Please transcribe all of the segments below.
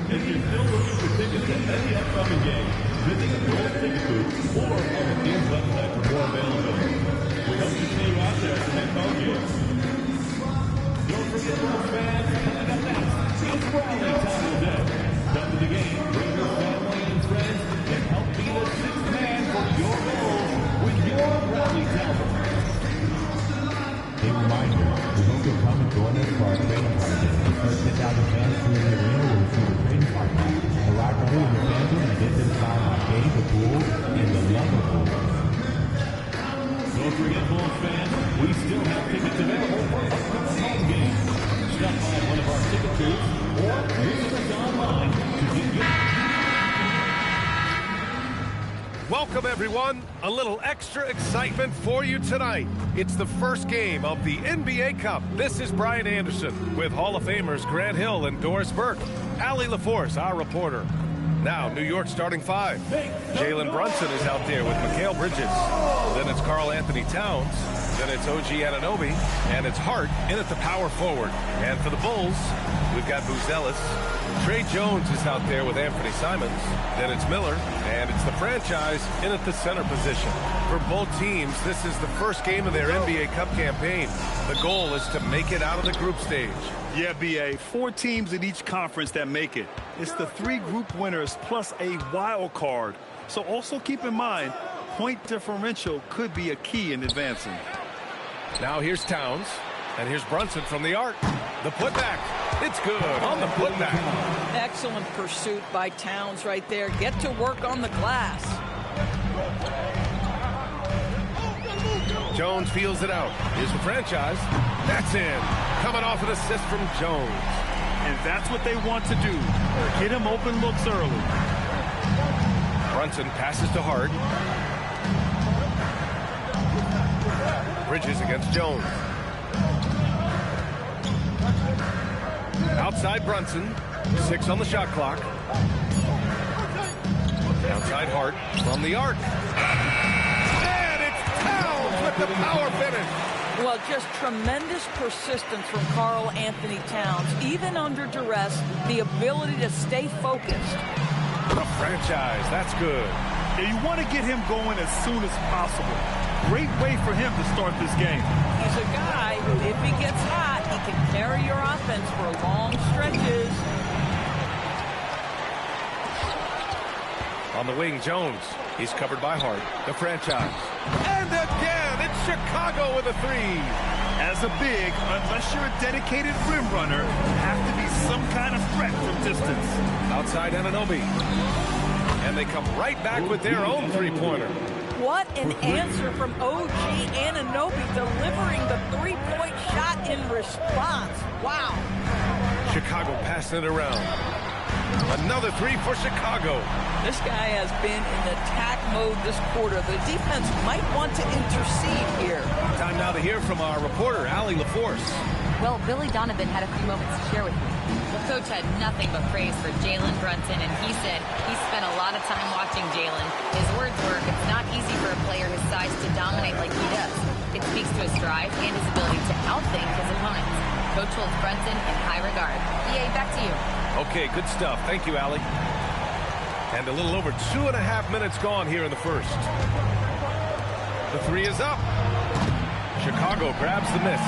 If you're still looking for tickets at any upcoming game, visit the Gold Ticket booth or on the team's website for more availability. We hope to see you out there at the next home game. Don't forget, Bulls fans, coming up next, it's Rally time today. Come to the game, bring your family and friends, and help be the sixth man for your Bulls with your Rally Talent. A reminder, we hope you'll come and join us for our training party. The first 10,000 fans who in the arena will receive a training party. Arrive early with your family and get them started on game, the pool, and the love of pool. Don't forget, Bulls fans, we still have tickets available for upcoming home games. Stop by one of our ticket booths or visit us online to get your... Welcome, everyone. A little extra excitement for you tonight. It's the first game of the NBA Cup. This is Brian Anderson with Hall of Famers Grant Hill and Doris Burke. Allie LaForce, our reporter. Now, New York starting five. Jalen Brunson is out there with Mikal Bridges. Then it's Karl Anthony Towns. Then it's OG Anunoby. And it's Hart in at the power forward. And for the Bulls, we've got Buzelis. Trey Jones is out there with Anthony Simons. Then it's Miller. And it's the franchise in at the center position. For both teams, this is the first game of their NBA Cup campaign. The goal is to make it out of the group stage. Yeah, B.A., 4 teams in each conference that make it. It's the 3 group winners plus a wild card. So also keep in mind, point differential could be a key in advancing. Now here's Towns, and here's Brunson from the arc. The putback, it's good on the putback. Excellent pursuit by Towns right there. Get to work on the glass. Jones feels it out. Here's the franchise. That's in. Coming off an assist from Jones. And that's what they want to do. Get him open looks early. Brunson passes to Hart. Bridges against Jones. Outside Brunson. 6 on the shot clock. Outside Hart from the arc. And it's Towns with the power finish. Well, just tremendous persistence from Karl Anthony Towns. Even under duress, the ability to stay focused. The franchise, that's good. Yeah, you want to get him going as soon as possible. Great way for him to start this game. He's a guy who, if he gets hot, he can carry your offense for long stretches. On the wing, Jones. He's covered by Hart. The franchise. And again, it's Chicago with a 3. As a big, unless you're a dedicated rim runner, have to be some kind of threat from distance. Outside Anunoby. And they come right back with their own three-pointer. What an answer from OG Anunoby, delivering the three-point shot in response. Wow. Chicago passing it around. Another 3 for Chicago. This guy has been in attack mode this quarter. The defense might want to intercede here. Time now to hear from our reporter, Allie LaForce. Well, Billy Donovan had a few moments to share with me. Well, Coach had nothing but praise for Jalen Brunson, and he said he spent a lot of time watching Jalen. His words were, it's not easy for a player his size to dominate like he does. It speaks to his drive and his ability to outthink his opponents. Coach holds Brunson in high regard. EA, back to you. Okay, good stuff. Thank you, Allie. And a little over 2.5 minutes gone here in the first. The 3 is up. Chicago grabs the miss.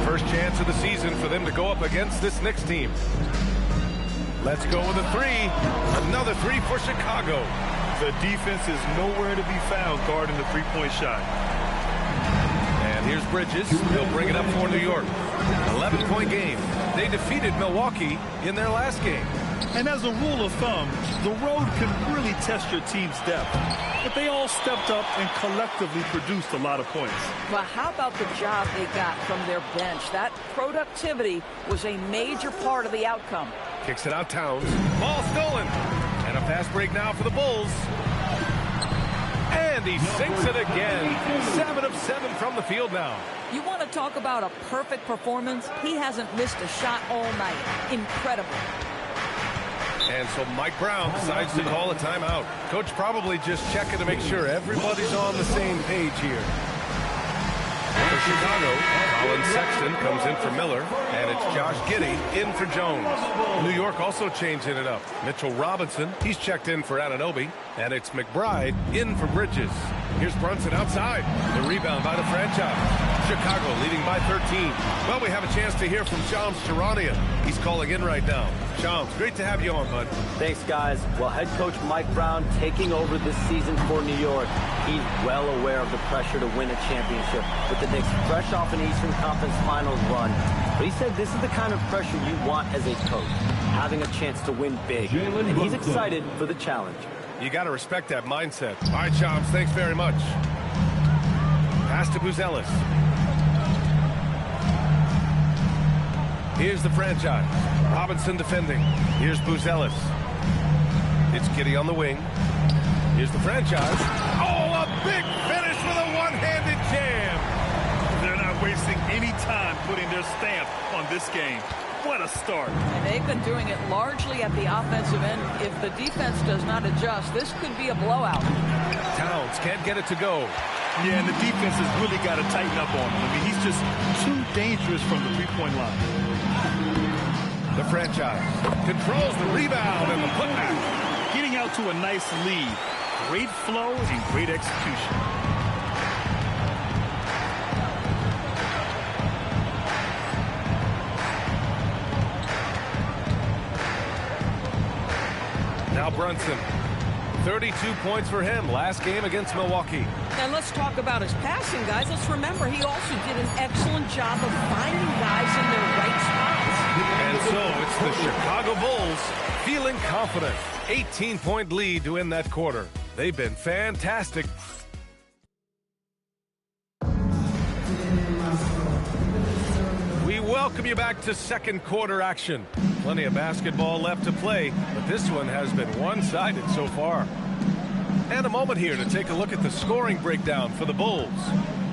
First chance of the season for them to go up against this Knicks team. Let's go with a 3. Another 3 for Chicago. The defense is nowhere to be found guarding the three-point shot. And here's Bridges. He'll bring it up for New York. 11-point game. They defeated Milwaukee in their last game. And as a rule of thumb, the road can really test your team's depth. But they all stepped up and collectively produced a lot of points. Well, how about the job they got from their bench? That productivity was a major part of the outcome. Kicks it out, Towns. Ball stolen. And a fast break now for the Bulls. And he sinks it again. 7 of 7 from the field now. You want to talk about a perfect performance? He hasn't missed a shot all night. Incredible. And so Mike Brown decides to call a timeout. Coach probably just checking to make sure everybody's on the same page here. For Chicago, Colin Sexton comes in for Miller, and it's Josh Giddey in for Jones. New York also changing it up. Mitchell Robinson, he's checked in for Anunoby, and it's McBride in for Bridges. Here's Brunson outside. The rebound by the franchise. Chicago leading by 13. Well, we have a chance to hear from Shams Charania. He's calling in right now. Shams, great to have you on, bud. Thanks, guys. Well, head coach Mike Brown taking over this season for New York. He's well aware of the pressure to win a championship with the Knicks fresh off an Eastern Conference Finals run. But he said this is the kind of pressure you want as a coach, having a chance to win big. And he's excited for the challenge. You got to respect that mindset. All right, Shams, thanks very much. Pass to Buzelis. Here's the franchise. Robinson defending. Here's Buzelis. It's Giddey on the wing. Here's the franchise. Oh, a big finish with a one-handed jam. They're not wasting any time putting their stamp on this game. What a start. And they've been doing it largely at the offensive end. If the defense does not adjust, this could be a blowout. Towns can't get it to go. Yeah, and the defense has really got to tighten up on him. I mean, he's just too dangerous from the three-point line. The franchise controls the rebound and the putback. Getting out to a nice lead. Great flow and great execution. Now Brunson. 32 points for him last game against Milwaukee. And let's talk about his passing, guys. Let's remember he also did an excellent job of finding guys in their right spots. And so it's the Chicago Bulls feeling confident. 18-point lead to end that quarter. They've been fantastic. We welcome you back to second quarter action. Plenty of basketball left to play, but this one has been one-sided so far. And a moment here to take a look at the scoring breakdown for the Bulls.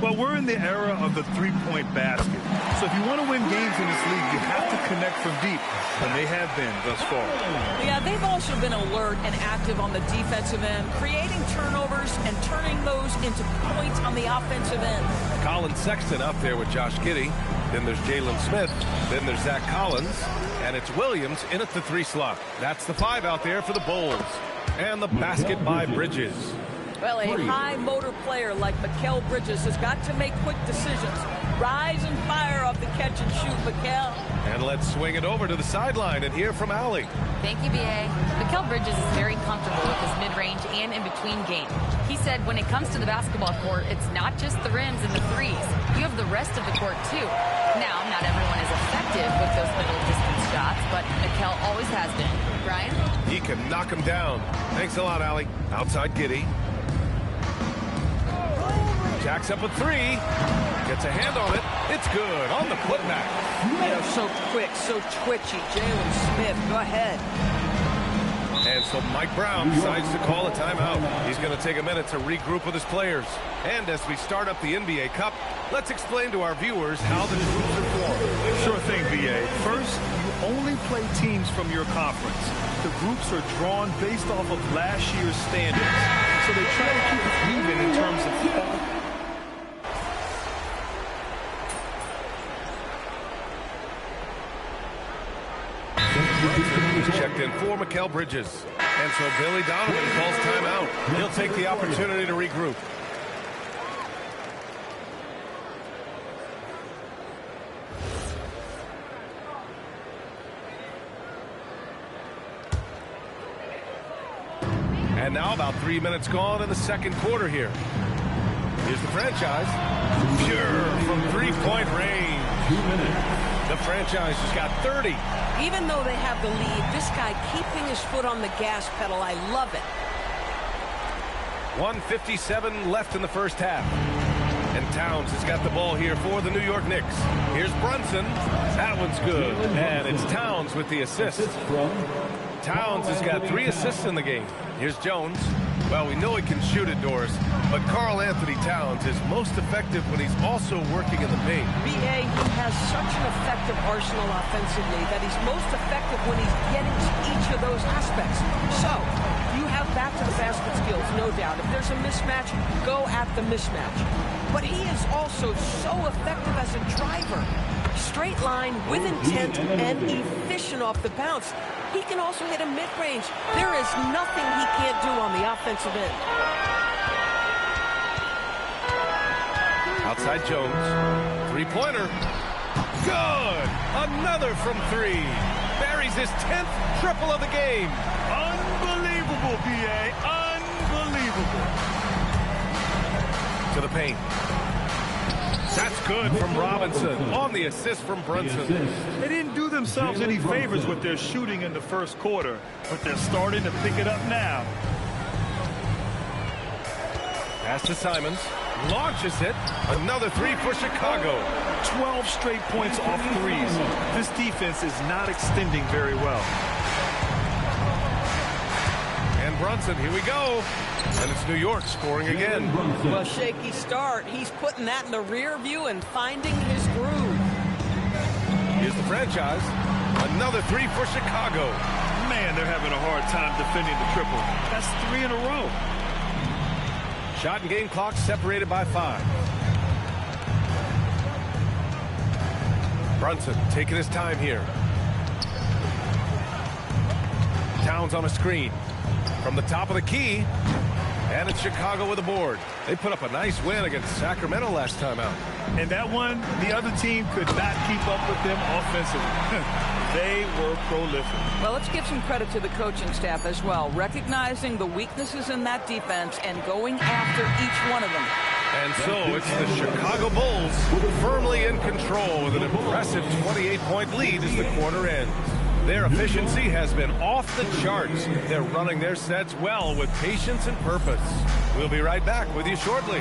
Well, we're in the era of the three-point basket. So if you want to win games in this league, you have to connect from deep, and they have been thus far. Yeah, they've also been alert and active on the defensive end, creating turnovers and turning those into points on the offensive end. Colin Sexton up there with Josh Giddey. Then there's Jalen Smith. Then there's Zach Collins. And it's Williams in at the 3 slot. That's the 5 out there for the Bulls. And the basket by Bridges. Well, a high motor player like Mikal Bridges has got to make quick decisions. Rise and fire off the catch and shoot, Mikal. And let's swing it over to the sideline and hear from Allie. Thank you, B.A. Mikal Bridges is very comfortable with his mid-range and in-between game. He said when it comes to the basketball court, it's not just the rims and the threes. You have the rest of the court, too. Now, not everyone is effective with those middle-distance shots, but Mikal always has been. Brian? He can knock him down. Thanks a lot, Allie. Outside Giddey. Jacks up a 3. Gets a hand on it. It's good on the putback. So quick, so twitchy. Jalen Smith, go ahead. And so Mike Brown decides to call a timeout. He's going to take a minute to regroup with his players. And as we start up the NBA Cup, let's explain to our viewers how the groups are formed. Sure thing, B.A. First, you only play teams from your conference. The groups are drawn based off of last year's standings. So they try to keep it even in terms of... He's checked in for Mikal Bridges. And so Billy Donovan calls timeout. He'll take the opportunity to regroup. And now about 3 minutes gone in the second quarter here. Here's the franchise. Pure from three-point range. 2 minutes. The franchise has got 30. Even though they have the lead, this guy keeping his foot on the gas pedal, I love it. 1:57 left in the first half. And Towns has got the ball here for the New York Knicks. Here's Brunson. That one's good. And it's Towns with the assist. Towns has got 3 assists in the game. Here's Jones. Well, we know he can shoot it, Doris, but Karl Anthony Towns is most effective when he's also working in the paint. BA, he has such an effective arsenal offensively that he's most effective when he's getting to each of those aspects. So, you have back to the basket skills, no doubt. If there's a mismatch, go at the mismatch. But he is also so effective as a driver. Straight line, with intent, and efficient off the bounce. He can also hit a mid-range. There is nothing he can't do on the offensive end. Outside Jones. Three-pointer. Good! Another from three. Buries his 10th triple of the game. Unbelievable, BA. Unbelievable. To the paint. That's good from Robinson on the assist from Brunson. They didn't do themselves any favors with their shooting in the first quarter, but they're starting to pick it up now. Pass to Simons. Launches it. Another three for Chicago. 12 straight points off threes. This defense is not extending very well. And Brunson, here we go. And it's New York scoring again. Well, shaky start. He's putting that in the rear view and finding his groove. Here's the franchise. Another three for Chicago. Man, they're having a hard time defending the triple. That's 3 in a row. Shot and game clock separated by 5. Brunson taking his time here. Towns on a screen. From the top of the key. And it's Chicago with a board. They put up a nice win against Sacramento last time out. And that one, the other team could not keep up with them offensively. They were prolific. Well, let's give some credit to the coaching staff as well, recognizing the weaknesses in that defense and going after each one of them. And so it's the Chicago Bulls firmly in control with an impressive 28-point lead as the quarter ends. Their efficiency has been off the charts. They're running their sets well with patience and purpose. We'll be right back with you shortly.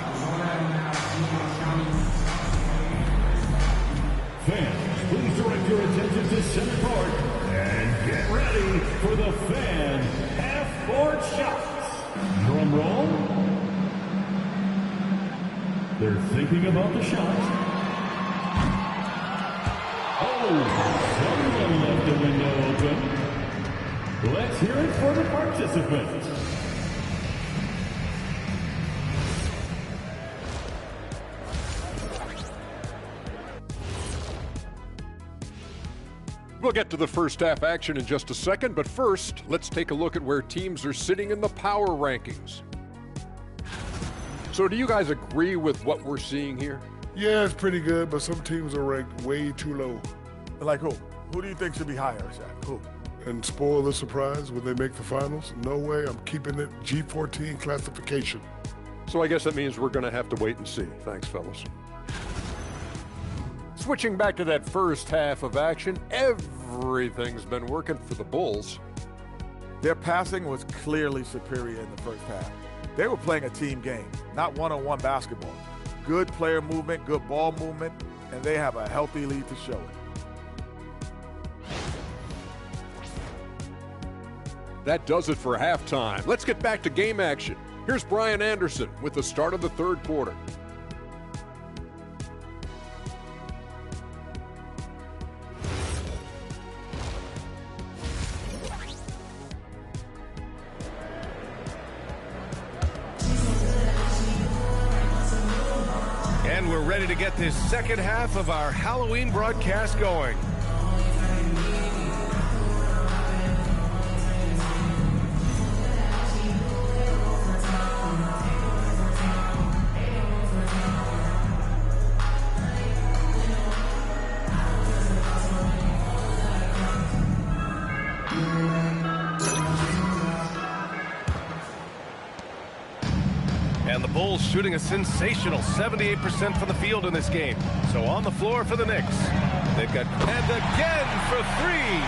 Fans, please direct your attention to center court and get ready for the fan half-court shots. Drum roll. They're thinking about the shot. Someone left the window open. Let's hear it for the participants. We'll get to the first half action in just a second, but first, let's take a look at where teams are sitting in the power rankings. So do you guys agree with what we're seeing here? Yeah, it's pretty good, but some teams are ranked way too low. Like who? Who do you think should be higher, Shaq? Who? And spoil the surprise when they make the finals? No way, I'm keeping it G14 classification. So I guess that means we're going to have to wait and see. Thanks, fellas. Switching back to that first half of action, everything's been working for the Bulls. Their passing was clearly superior in the first half. They were playing a team game, not one-on-one basketball. Good player movement, good ball movement, and they have a healthy lead to show it. That does it for halftime. Let's get back to game action. Here's Brian Anderson with the start of the third quarter. And we're ready to get this second half of our Halloween broadcast going. And the Bulls shooting a sensational 78% from the field in this game. So on the floor for the Knicks. They've got and again for three.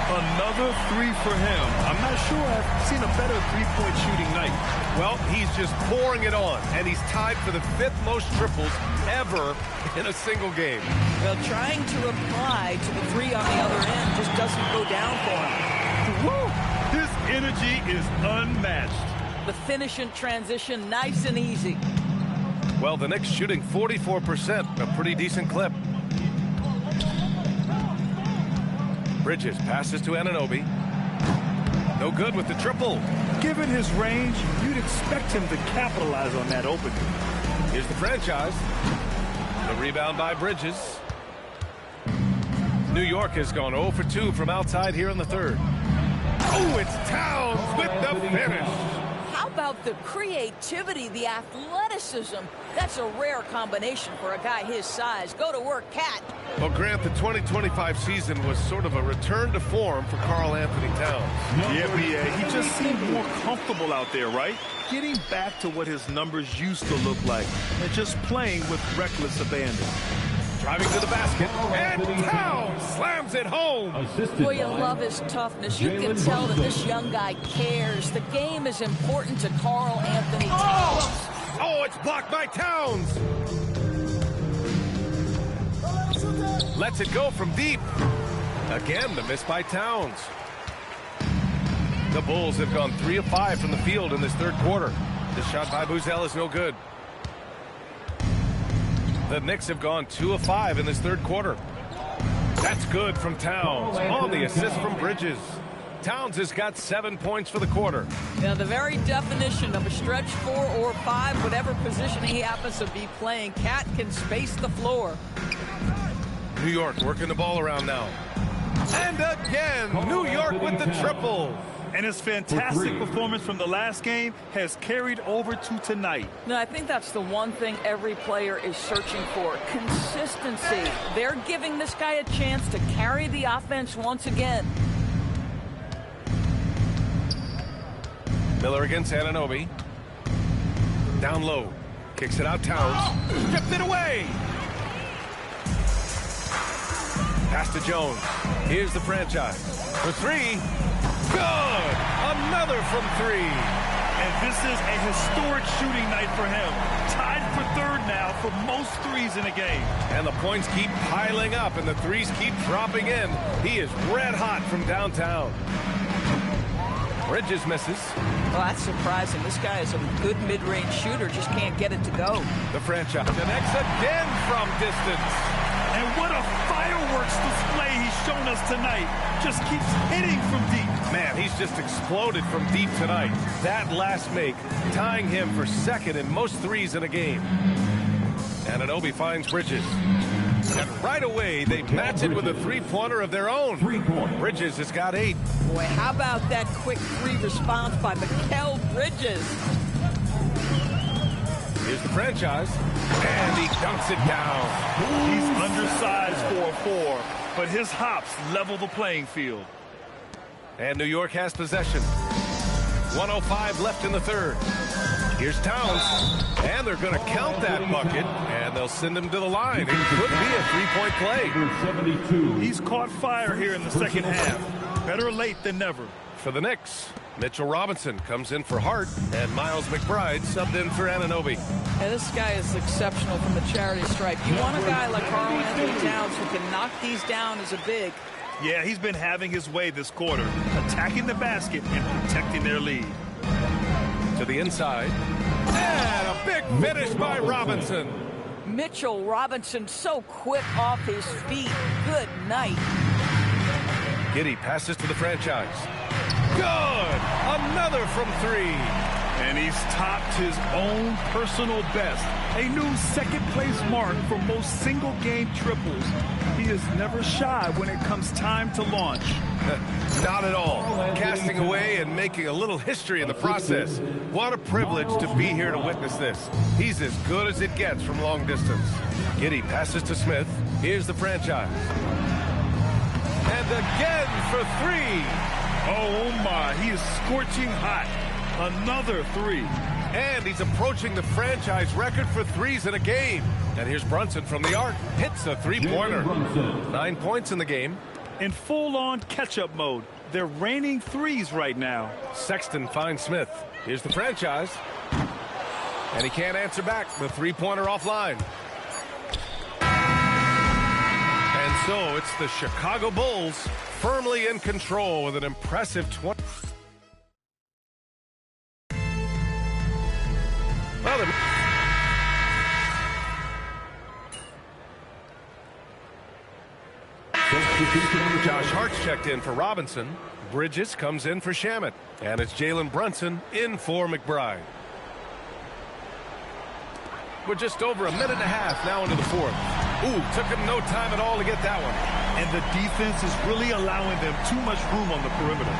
Another three for him. I'm not sure I've seen a better three-point shooting night. Well, he's just pouring it on, and he's tied for the 5th most triples ever in a single game. Well, trying to reply to the three on the other end just doesn't go down for him. Woo! His energy is unmatched. The finish in transition, nice and easy. Well, the Knicks shooting 44%, a pretty decent clip. Bridges passes to Anunoby. No good with the triple. Given his range, you'd expect him to capitalize on that opening. Here's the franchise. The rebound by Bridges. New York has gone 0 for 2 from outside here in the third. Oh, it's Towns with the finish. How about the creativity, the athleticism? That's a rare combination for a guy his size. Go to work, Cat. Well, Grant, the 2025 season was sort of a return to form for Karl Anthony Towns. Yeah, B.A. He just seemed more comfortable out there, right? Getting back to what his numbers used to look like and just playing with reckless abandon. Driving to the basket, and Towns slams it home. Boy, you love his toughness. You can tell that this young guy cares. The game is important to Karl Anthony Towns. Oh, it's blocked by Towns. Lets it go from deep. Again, the miss by Towns. The Bulls have gone 3 of 5 from the field in this third quarter. This shot by Buzel is no good. The Knicks have gone 2 of 5 in this third quarter. That's good from Towns on the assist from Bridges. Towns has got 7 points for the quarter. Now, the very definition of a stretch 4 or 5, whatever position he happens to be playing, Cat can space the floor. New York working the ball around now. And again, New York with the triple. And his fantastic performance from the last game has carried over to tonight. No, I think that's the one thing every player is searching for, consistency. They're giving this guy a chance to carry the offense once again. Miller against Anunoby. Down low. Kicks it out, Towns. Stripped it away. Pass to Jones. Here's the franchise. For three. Good! Another from 3. And this is a historic shooting night for him. Tied for third now for most threes in a game. And the points keep piling up and the threes keep dropping in. He is red hot from downtown. Bridges misses. Well, that's surprising. This guy is a good mid-range shooter, just can't get it to go. The franchise connects again from distance. And what a fireworks display he's shown us tonight. Just keeps hitting from deep. Man, he's just exploded from deep tonight. That last make, tying him for second in most threes in a game. Anunoby finds Bridges. And right away, they match it with a three-pointer of their own. Bridges has got 8. Boy, how about that quick 3 response by Mikal Bridges? Here's the franchise. And he dunks it down. He's undersized for a 4, but his hops level the playing field. And New York has possession. 1:05 left in the third. Here's Towns. And they're going to count that bucket. And they'll send him to the line. It could be a three-point play. He's caught fire here in the second half. Better late than never. For the Knicks, Mitchell Robinson comes in for Hart. And Miles McBride subbed in for Anunoby. Yeah, this guy is exceptional from the charity stripe. You want a guy like Karl Anthony Towns who can knock these down as a big. Yeah, he's been having his way this quarter, attacking the basket and protecting their lead. To the inside. And a big finish by Robinson. Mitchell Robinson so quick off his feet. Good night. Giddey passes to the franchise. Good! Another from 3. And he's topped his own personal best. A new second-place mark for most single-game triples. He is never shy when it comes time to launch. Not at all. Casting away and making a little history in the process. What a privilege to be here to witness this. He's as good as it gets from long distance. Giddey passes to Smith. Here's the franchise. And again for 3. Oh, my. He is scorching hot. Another 3. And he's approaching the franchise record for threes in a game. And here's Brunson from the arc. Hits a three-pointer. 9 points in the game. In full-on catch-up mode. They're raining threes right now. Sexton finds Smith. Here's the franchise. And he can't answer back. The three-pointer offline. And so it's the Chicago Bulls firmly in control with an impressive 20. checked in for Robinson. Bridges comes in for Shamet. And it's Jalen Brunson in for McBride. We're just over a minute and a half now into the fourth. Ooh, took him no time at all to get that one. And the defense is really allowing them too much room on the perimeter.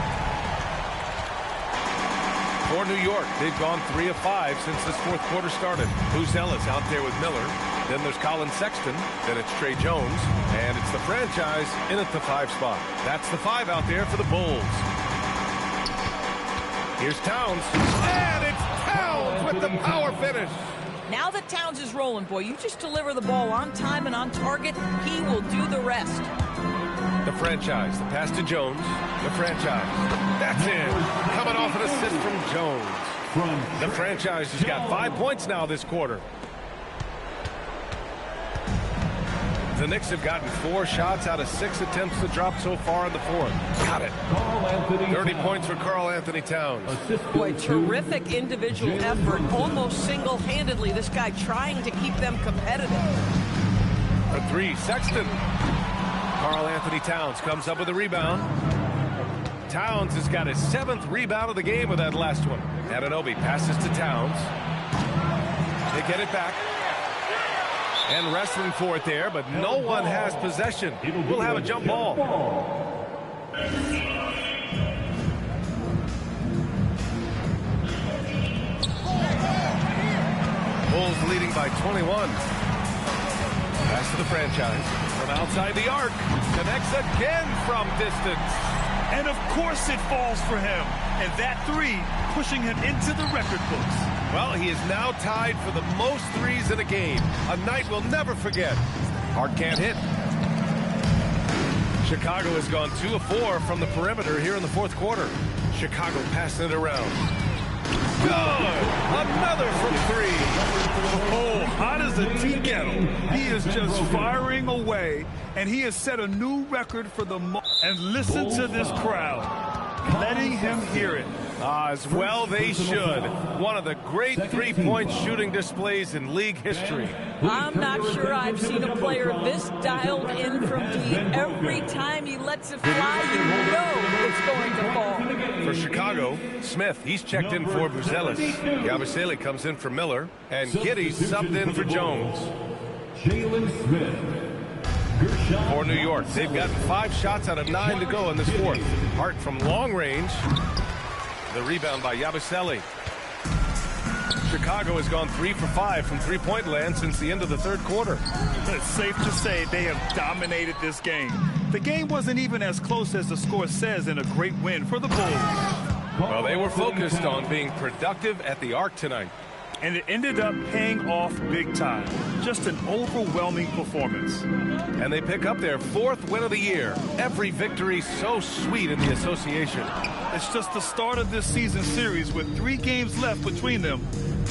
For New York, they've gone 3 of 5 since this fourth quarter started. Buzelis out there with Miller. Then there's Colin Sexton. Then it's Trey Jones. And it's the franchise in at the 5 spot. That's the 5 out there for the Bulls. Here's Towns. And it's Towns with the power finish. Now that Towns is rolling, boy, you just deliver the ball on time and on target. He will do the rest. The franchise, the pass to Jones. The franchise. That's it. Coming off an assist from Jones. The franchise has got 5 points now this quarter. The Knicks have gotten 4 shots out of 6 attempts to drop so far in the fourth. Got it. 30 points for Karl Anthony Towns. Boy, terrific individual effort, almost single-handedly. This guy trying to keep them competitive. For 3, Sexton. Karl Anthony Towns comes up with a rebound. Towns has got his 7th rebound of the game with that last one. Anunoby passes to Towns. They get it back. And wrestling for it there, but no one has possession. We'll have a jump ball. Bulls leading by 21. Pass to the franchise. From outside the arc. Connects again from distance. And of course it falls for him. And that 3 pushing him into the record books. Well, he is now tied for the most threes in a game. A night we'll never forget. Hart can't hit. Chicago has gone 2 of 4 from the perimeter here in the fourth quarter. Chicago passing it around. Good! Another from 3. Oh, hot as a tea kettle. He is just firing away, and he has set a new record for the most. And listen to this crowd, letting him hear it. As well they should. One of the great three-point shooting displays in league history. I'm not sure I've seen a player this dialed in from deep. Every time he lets it fly, you know it's going to fall. For Chicago, Smith, he's checked in for Buzelis. Yabusele comes in for Miller. And Giddey subbed in for Jones. Jalen Smith. For New York, they've gotten 5 shots out of 9 to go in this fourth. Hart from long range. The rebound by Yabusele. Chicago has gone 3 for 5 from three-point land since the end of the third quarter. It's safe to say they have dominated this game. The game wasn't even as close as the score says in a great win for the Bulls. Well, they were focused on being productive at the arc tonight. And it ended up paying off big time. Just an overwhelming performance. And they pick up their 4th win of the year. Every victory so sweet in the association. It's just the start of this season series with 3 games left between them,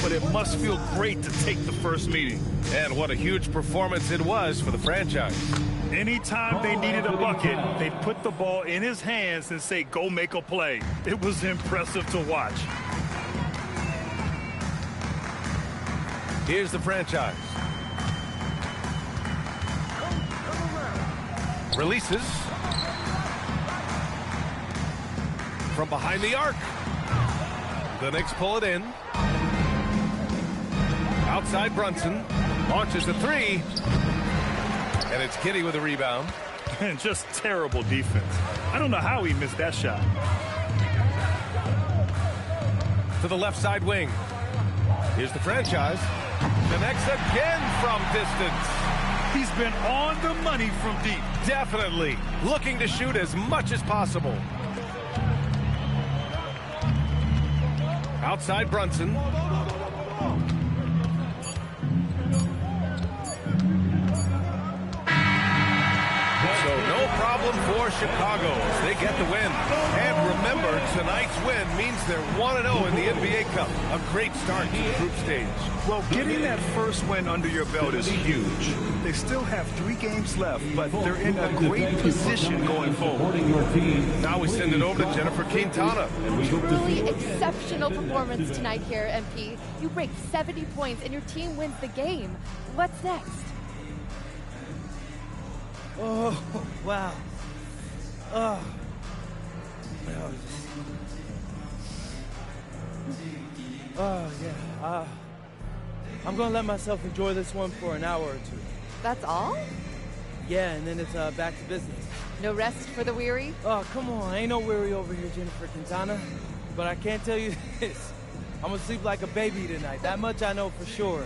but it must feel great to take the first meeting. And what a huge performance it was for the franchise. Anytime they needed a bucket, they'd put the ball in his hands and say, go make a play. It was impressive to watch. Here's the franchise. Releases. From behind the arc. The Knicks pull it in. Outside Brunson. Launches a 3. And it's Giddey with a rebound. And just terrible defense. I don't know how he missed that shot. To the left side wing. Here's the franchise. Connects again from distance. He's been on the money from deep. Definitely. Looking to shoot as much as possible. Outside Brunson. So no problem for Chicago as they get the win. And remember, tonight's win means they're 1-0 in the NBA Cup. A great start to the group stage. Well, getting that first win under your belt is huge. They still have 3 games left, but they're in a great position going forward. Now we send it over to Jennifer Quintana. Truly exceptional performance tonight here, MP. You break 70 points and your team wins the game. What's next? Oh, wow. Yeah. I'm gonna let myself enjoy this one for an hour or two. That's all? Yeah, and then it's back to business. No rest for the weary? Oh, come on. Ain't no weary over here, Jennifer Quintana. But I can't tell you this. I'm gonna sleep like a baby tonight. That much I know for sure.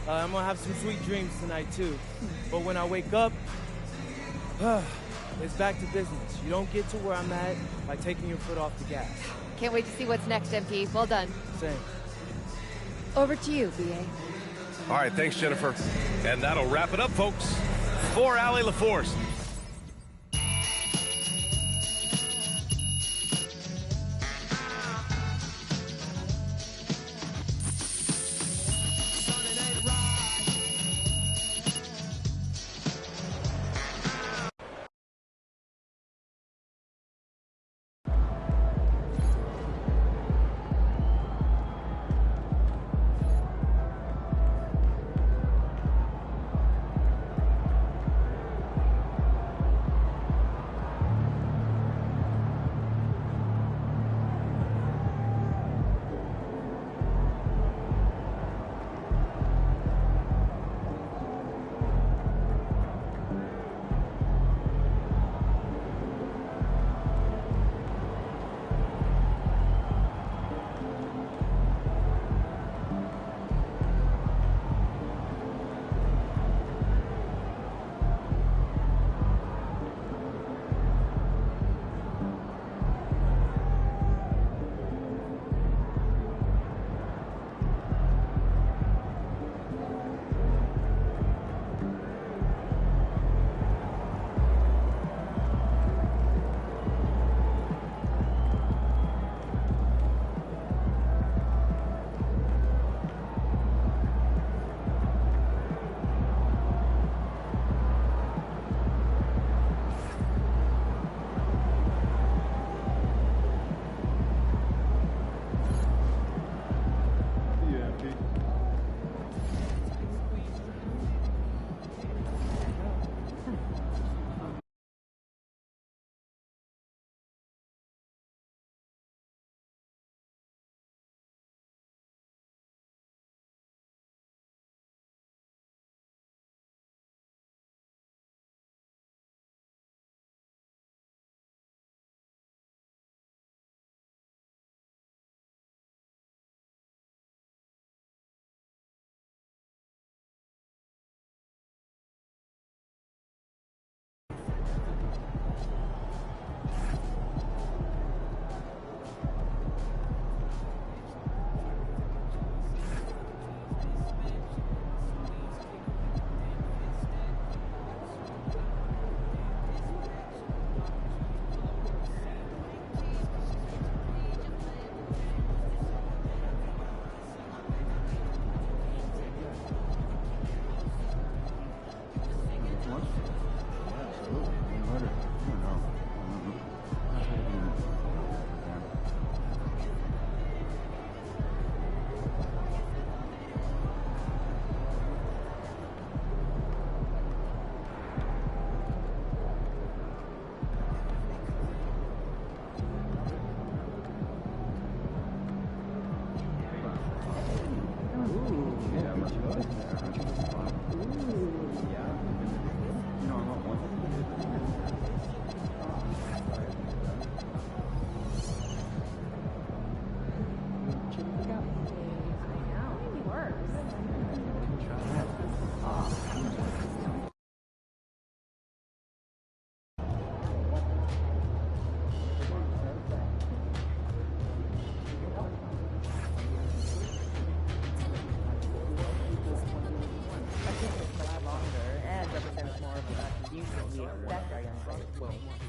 I'm gonna have some sweet dreams tonight, too. But when I wake up, it's back to business. You don't get to where I'm at by taking your foot off the gas. Can't wait to see what's next, MP. Well done. Same. Over to you, BA. All right, thanks, Jennifer. And that'll wrap it up, folks. For Allie LaForce.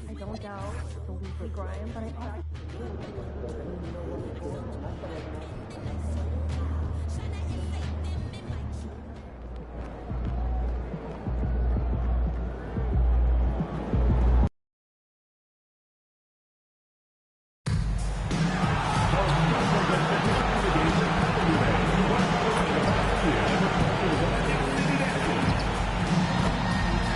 I don't doubt the weekly grind, but I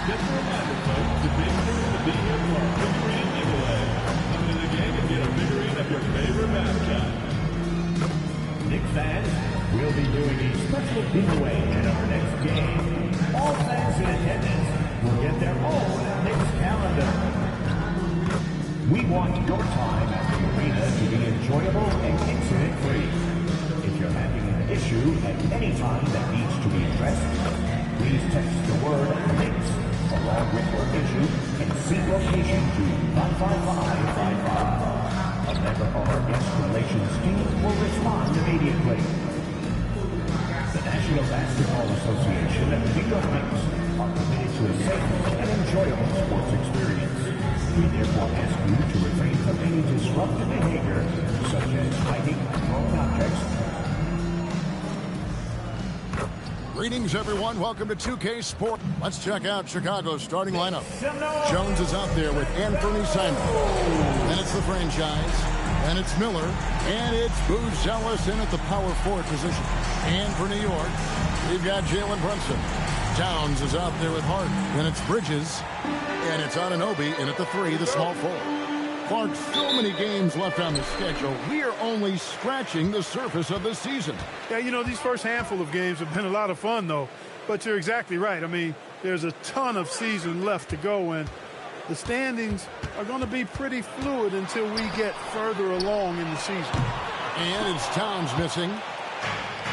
Just a reminder, folks, to make sure to be here for our Premier League fans, we'll be doing a special giveaway in our next game. All fans in attendance will get their own Knicks calendar. We want your time at the arena to be enjoyable and incident-free. If you're having an issue at any time that needs to be addressed, please text the word Knicks along with your issue and seat location to 55555. A member of our guest relations team will respond immediately. The National Basketball Association and the New York Knicks are committed to a safe and enjoyable sports experience. We therefore ask you to refrain from any disruptive behavior, such as hiding and throwing objects. Greetings, everyone. Welcome to 2K Sport. Let's check out Chicago's starting lineup. Jones is out there with Anthony Simon. Then it's the franchise. Then it's Miller. And it's Booz Ellis in at the power forward position. And for New York, we've got Jalen Brunson. Towns is out there with Hart. Then it's Bridges. And it's Anunoby in at the 3, the small forward. Clark, so many games left on the schedule. We are only scratching the surface of the season. Yeah, you know, these first handful of games have been a lot of fun, though. But you're exactly right. I mean, there's a ton of season left to go, and the standings are going to be pretty fluid until we get further along in the season. And it's Towns missing.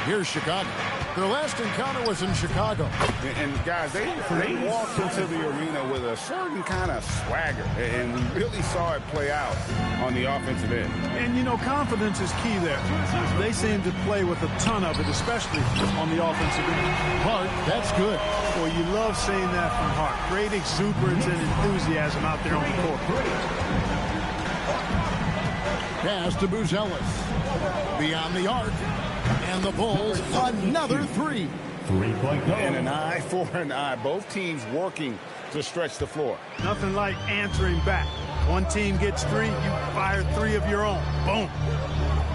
Here's Chicago. Their last encounter was in Chicago. And guys, they walked into the arena with a certain kind of swagger, and we really saw it play out on the offensive end. And, you know, confidence is key there. They seem to play with a ton of it, especially on the offensive end. Hart, that's good. Well, you love seeing that from Hart. Great exuberance and enthusiasm out there on the court. Pass to Booz Ellis. Beyond the arc. And the Bulls, another 3. Three-point goal. And an eye for an eye. Both teams working to stretch the floor. Nothing like answering back. One team gets 3, you fire 3 of your own. Boom.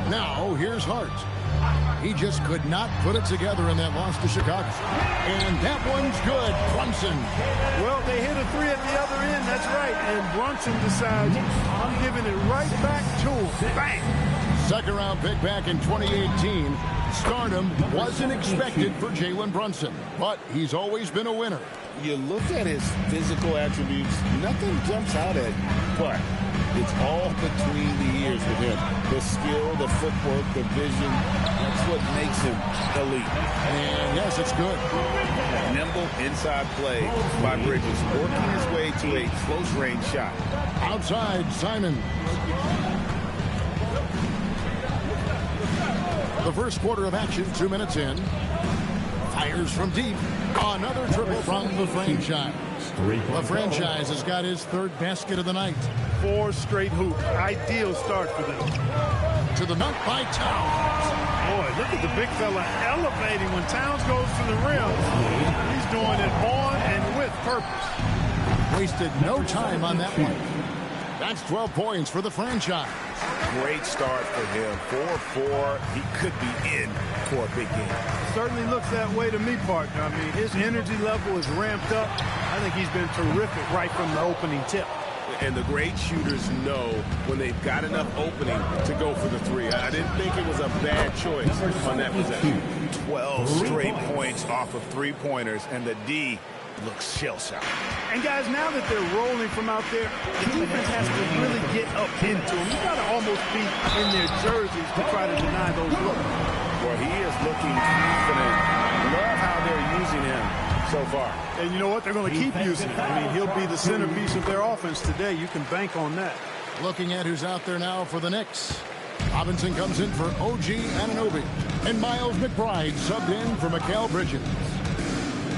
Now, here's Hart. He just could not put it together in that loss to Chicago. And that one's good. Brunson. Well, they hit a 3 at the other end. That's right. And Brunson decides, I'm giving it right back to him. Bang. Second round pick back in 2018. Stardom wasn't expected for Jalen Brunson, but he's always been a winner. You look at his physical attributes, nothing jumps out at you, but it's all between the ears with him. The skill, the footwork, the vision, that's what makes him elite. And yes, it's good. Nimble inside play by Bridges, working his way to a close range shot. Outside, Simon. The first quarter of action, 2 minutes in. Fires from deep. Another triple from the franchise. The franchise has got his 3rd basket of the night. 4 straight hoops. Ideal start for them. To the dunk by Towns. Boy, look at the big fella elevating when Towns goes to the rim. He's doing it on and with purpose. Wasted no time on that one. That's 12 points for the franchise. Great start for him. 4-4. He could be in for a big game. Certainly looks that way to me, partner. I mean, his energy level is ramped up. I think he's been terrific right from the opening tip. And the great shooters know when they've got enough opening to go for the 3. I didn't think it was a bad choice on that possession. 12 straight points off of 3-pointers, and the D looks shell-shocked. And guys, now that they're rolling from out there, the defense has to really get up into them. You got to almost be in their jerseys to try to deny those looks. Well, he is looking confident. Love how they're using him so far. And you know what? They're going to keep using him. I mean, he'll be the centerpiece of their offense today. You can bank on that. Looking at who's out there now for the Knicks. Robinson comes in for OG Anunoby. And Miles McBride subbed in for Mikal Bridges.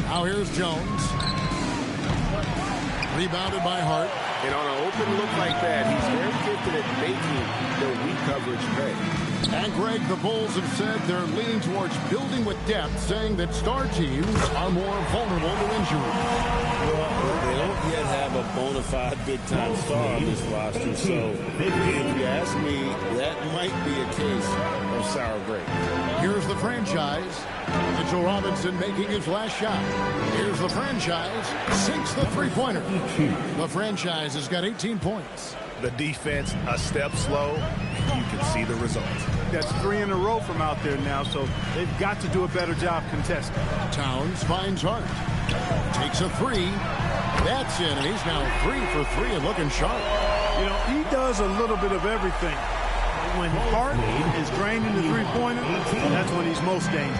Now here's Jones. Rebounded by Hart. And on an open look like that, he's very gifted at making the weak coverage pay. And Greg, the Bulls have said they're leaning towards building with depth, saying that star teams are more vulnerable to injury. Well, they don't yet have a bona fide big-time star on this roster, so if you ask me, that might be a case of sour grape. Here's the franchise. Mitchell Robinson making his last shot. Here's the franchise. Sinks the 3-pointer. The franchise has got 18 points. The defense a step slow, you can see the results. That's 3 in a row from out there now, so they've got to do a better job contesting. Towns finds Hart. Takes a 3. That's in, and he's now 3 for 3 and looking sharp. You know, he does a little bit of everything. When Hart is draining the three-pointer, that's when he's most dangerous.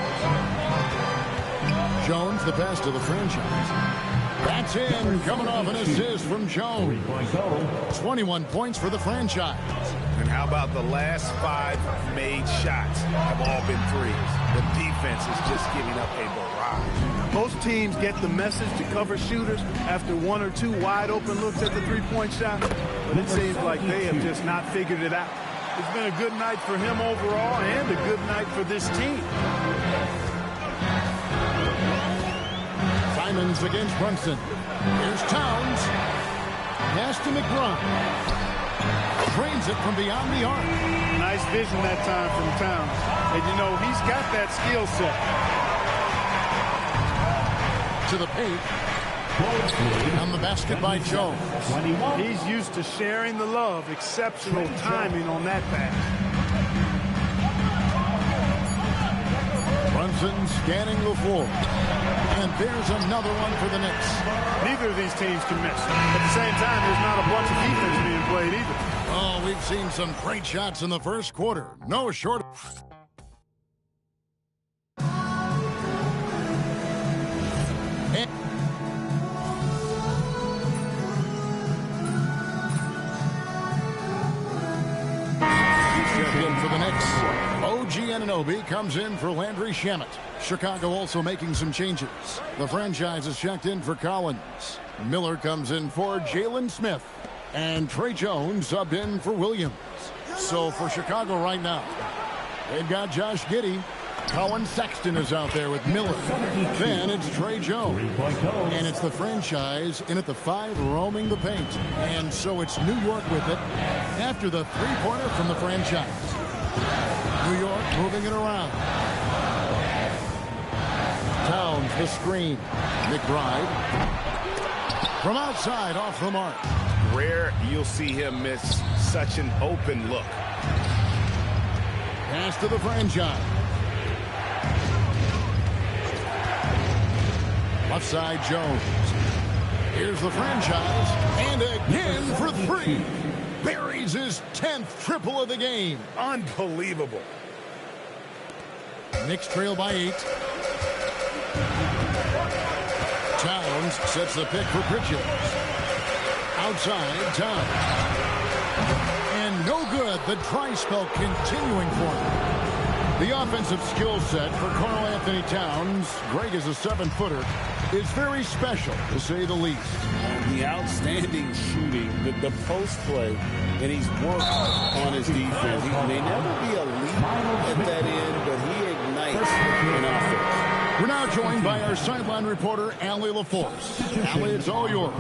Jones, the best of the franchise. That's in, coming off an assist from Jones. 21 points for the franchise. And how about the last 5 made shots have all been threes? The defense is just giving up a barrage. Most teams get the message to cover shooters after 1 or 2 wide-open looks at the three-point shot, but it seems like they have just not figured it out. It's been a good night for him overall and a good night for this team. Simons against Brunson. Here's Towns. Pass to McBride. Drains it from beyond the arc. Nice vision that time from Towns. And, you know, he's got that skill set. To the paint. On the basket by Jones. He's used to sharing the love. Exceptional timing on that pass. Brunson scanning the floor. And there's another one for the Knicks. Neither of these teams can miss. At the same time, there's not a bunch of defense being played either. Oh, we've seen some great shots in the first quarter. No short. In for the Knicks. OG Anunoby comes in for Landry Shamet. Chicago also making some changes. The franchise is checked in for Collins. Miller comes in for Jalen Smith. And Trey Jones subbed in for Williams. So for Chicago right now, they've got Josh Giddey. Colin Sexton is out there with Miller. Then it's Trey Jones. And it's the franchise in at the 5 roaming the paint. And so it's New York with it after the three-pointer from the franchise. New York moving it around. Towns the screen. McBride. From outside off the mark. Rare you'll see him miss such an open look. Pass to the franchise. Left side Jones. Here's the franchise. And again for 3. Buries his 10th triple of the game. Unbelievable. Knicks trail by 8. Towns sets the pick for Pritchard. Outside, Towns. And no good. The dry spell continuing for him. The offensive skill set for Karl Anthony Towns, Greg is a 7-footer, is very special, to say the least. The outstanding shooting, the post play, and he's worked on his defense. He may never be elite at that end, but he ignites an offense. We're now joined by our sideline reporter, Allie LaForce. Allie, it's all yours.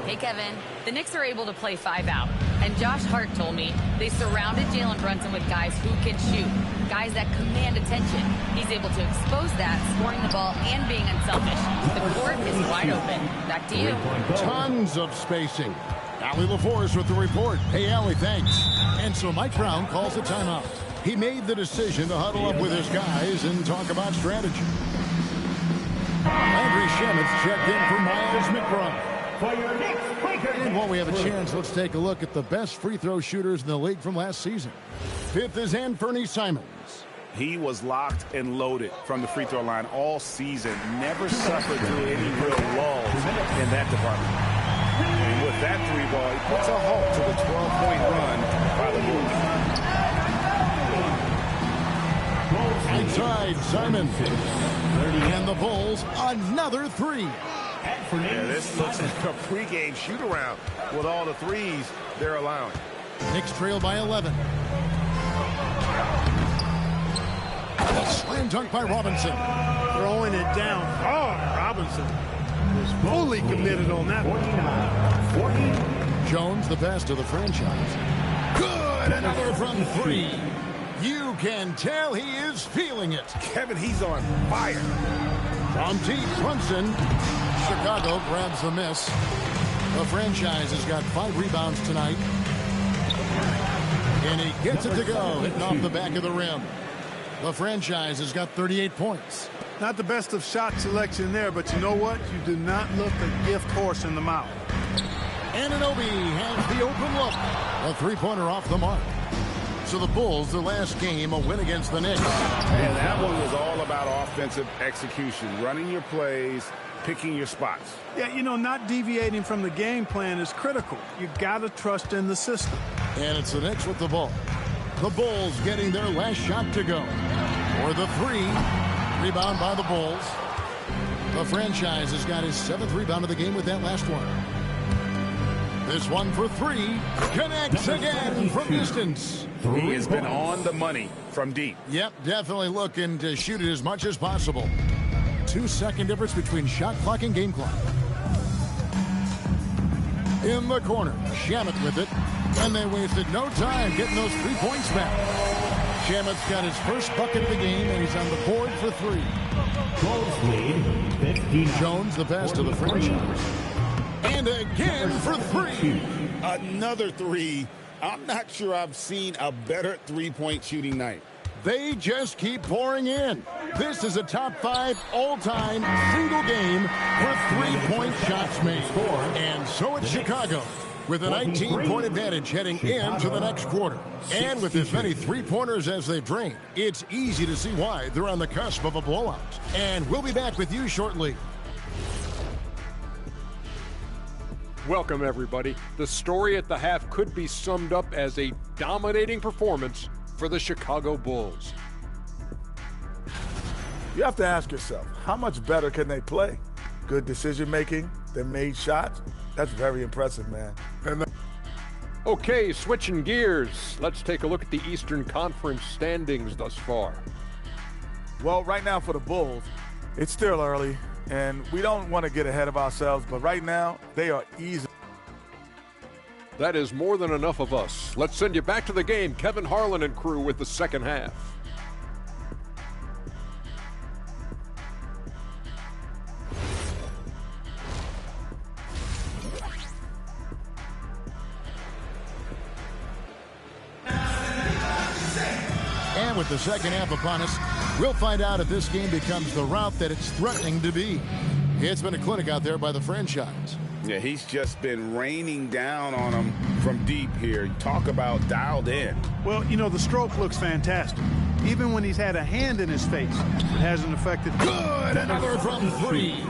Hey, Kevin. The Knicks are able to play 5 out. And Josh Hart told me they surrounded Jalen Brunson with guys who can shoot, guys that command attention. He's able to expose that, scoring the ball and being unselfish. The court is wide open. Back to you. Tons of spacing. Allie LaForce with the report. Hey, Allie, thanks. And so Mike Brown calls a timeout. He made the decision to huddle up with his guys and talk about strategy. Landry Shamet's checked in for Miles McBride. And while we have a chance, let's take a look at the best free throw shooters in the league from last season. 5th is Anthony Simons. He was locked and loaded from the free throw line all season. Never suffered through any real lulls in that department. And with that 3-ball, he puts a halt to the 12-point run by the Bulls. Inside, Simons. And the Bulls, another 3. Yeah, this looks like a pregame shoot-around with all the threes they're allowing. Knicks trail by 11. A slam dunk by Robinson. Throwing it down hard. Robinson was fully committed on that one. Jones, the best of the franchise. Good, another from 3. You can tell he is feeling it. Kevin, he's on fire. From deep, Brunson. Chicago grabs the miss. The franchise has got 5 rebounds tonight. And he gets it to go, hitting off the back of the rim. The franchise has got 38 points. Not the best of shot selection there, but you know what? You do not look a gift horse in the mouth. Anunoby has the open look. A three-pointer off the mark. So the Bulls, their last game, a win against the Knicks. And that one was all about offensive execution, running your plays, picking your spots. Yeah, you know, not deviating from the game plan is critical. You got to trust in the system. And it's the Knicks with the ball. The Bulls getting their last shot to go. For the three. Rebound by the Bulls. The franchise has got his 7th rebound of the game with that last one. This one for three. Connects again from distance. He has been on the money from deep. Yep, definitely looking to shoot it as much as possible. 2-second difference between shot clock and game clock. In the corner, Shamet with it. And they wasted no time getting those 3 points back. Shamet's got his first bucket of the game, and he's on the board for three. Jones, the pass to the franchise. And again for three. Another three. I'm not sure I've seen a better three-point shooting night. They just keep pouring in. This is a top 5 all-time single game for 3-point shots made. And so it's Chicago with a 19-point advantage heading into the next quarter. And with as many three-pointers as they've drained, it's easy to see why they're on the cusp of a blowout. And we'll be back with you shortly. Welcome, everybody. The story at the half could be summed up as a dominating performance for the Chicago Bulls. You have to ask yourself, how much better can they play? Good decision-making, they made shots. That's very impressive, man. Okay, switching gears. Let's take a look at the Eastern Conference standings thus far. Well, right now for the Bulls, it's still early, and we don't want to get ahead of ourselves, but right now, they are easy. That is more than enough of us. Let's send you back to the game. Kevin Harlan and crew with the second half. And with the second half upon us, we'll find out if this game becomes the route that it's threatening to be. It's been a clinic out there by the franchise. Yeah, he's just been raining down on them from deep here. Talk about dialed in. Well, you know, the stroke looks fantastic. Even when he's had a hand in his face, it hasn't affected. Good! Another from three.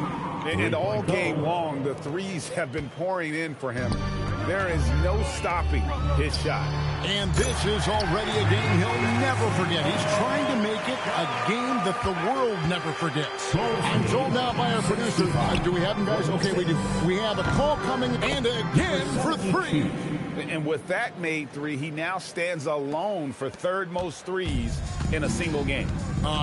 And all game long, the threes have been pouring in for him. There is no stopping his shot. And this is already a game he'll never forget. He's trying to make it a game that the world never forgets. I'm told now by our producer, do we have him, guys? Okay, we do. We have a call coming, and again for three. And with that made three, he now stands alone for third most threes in a single game.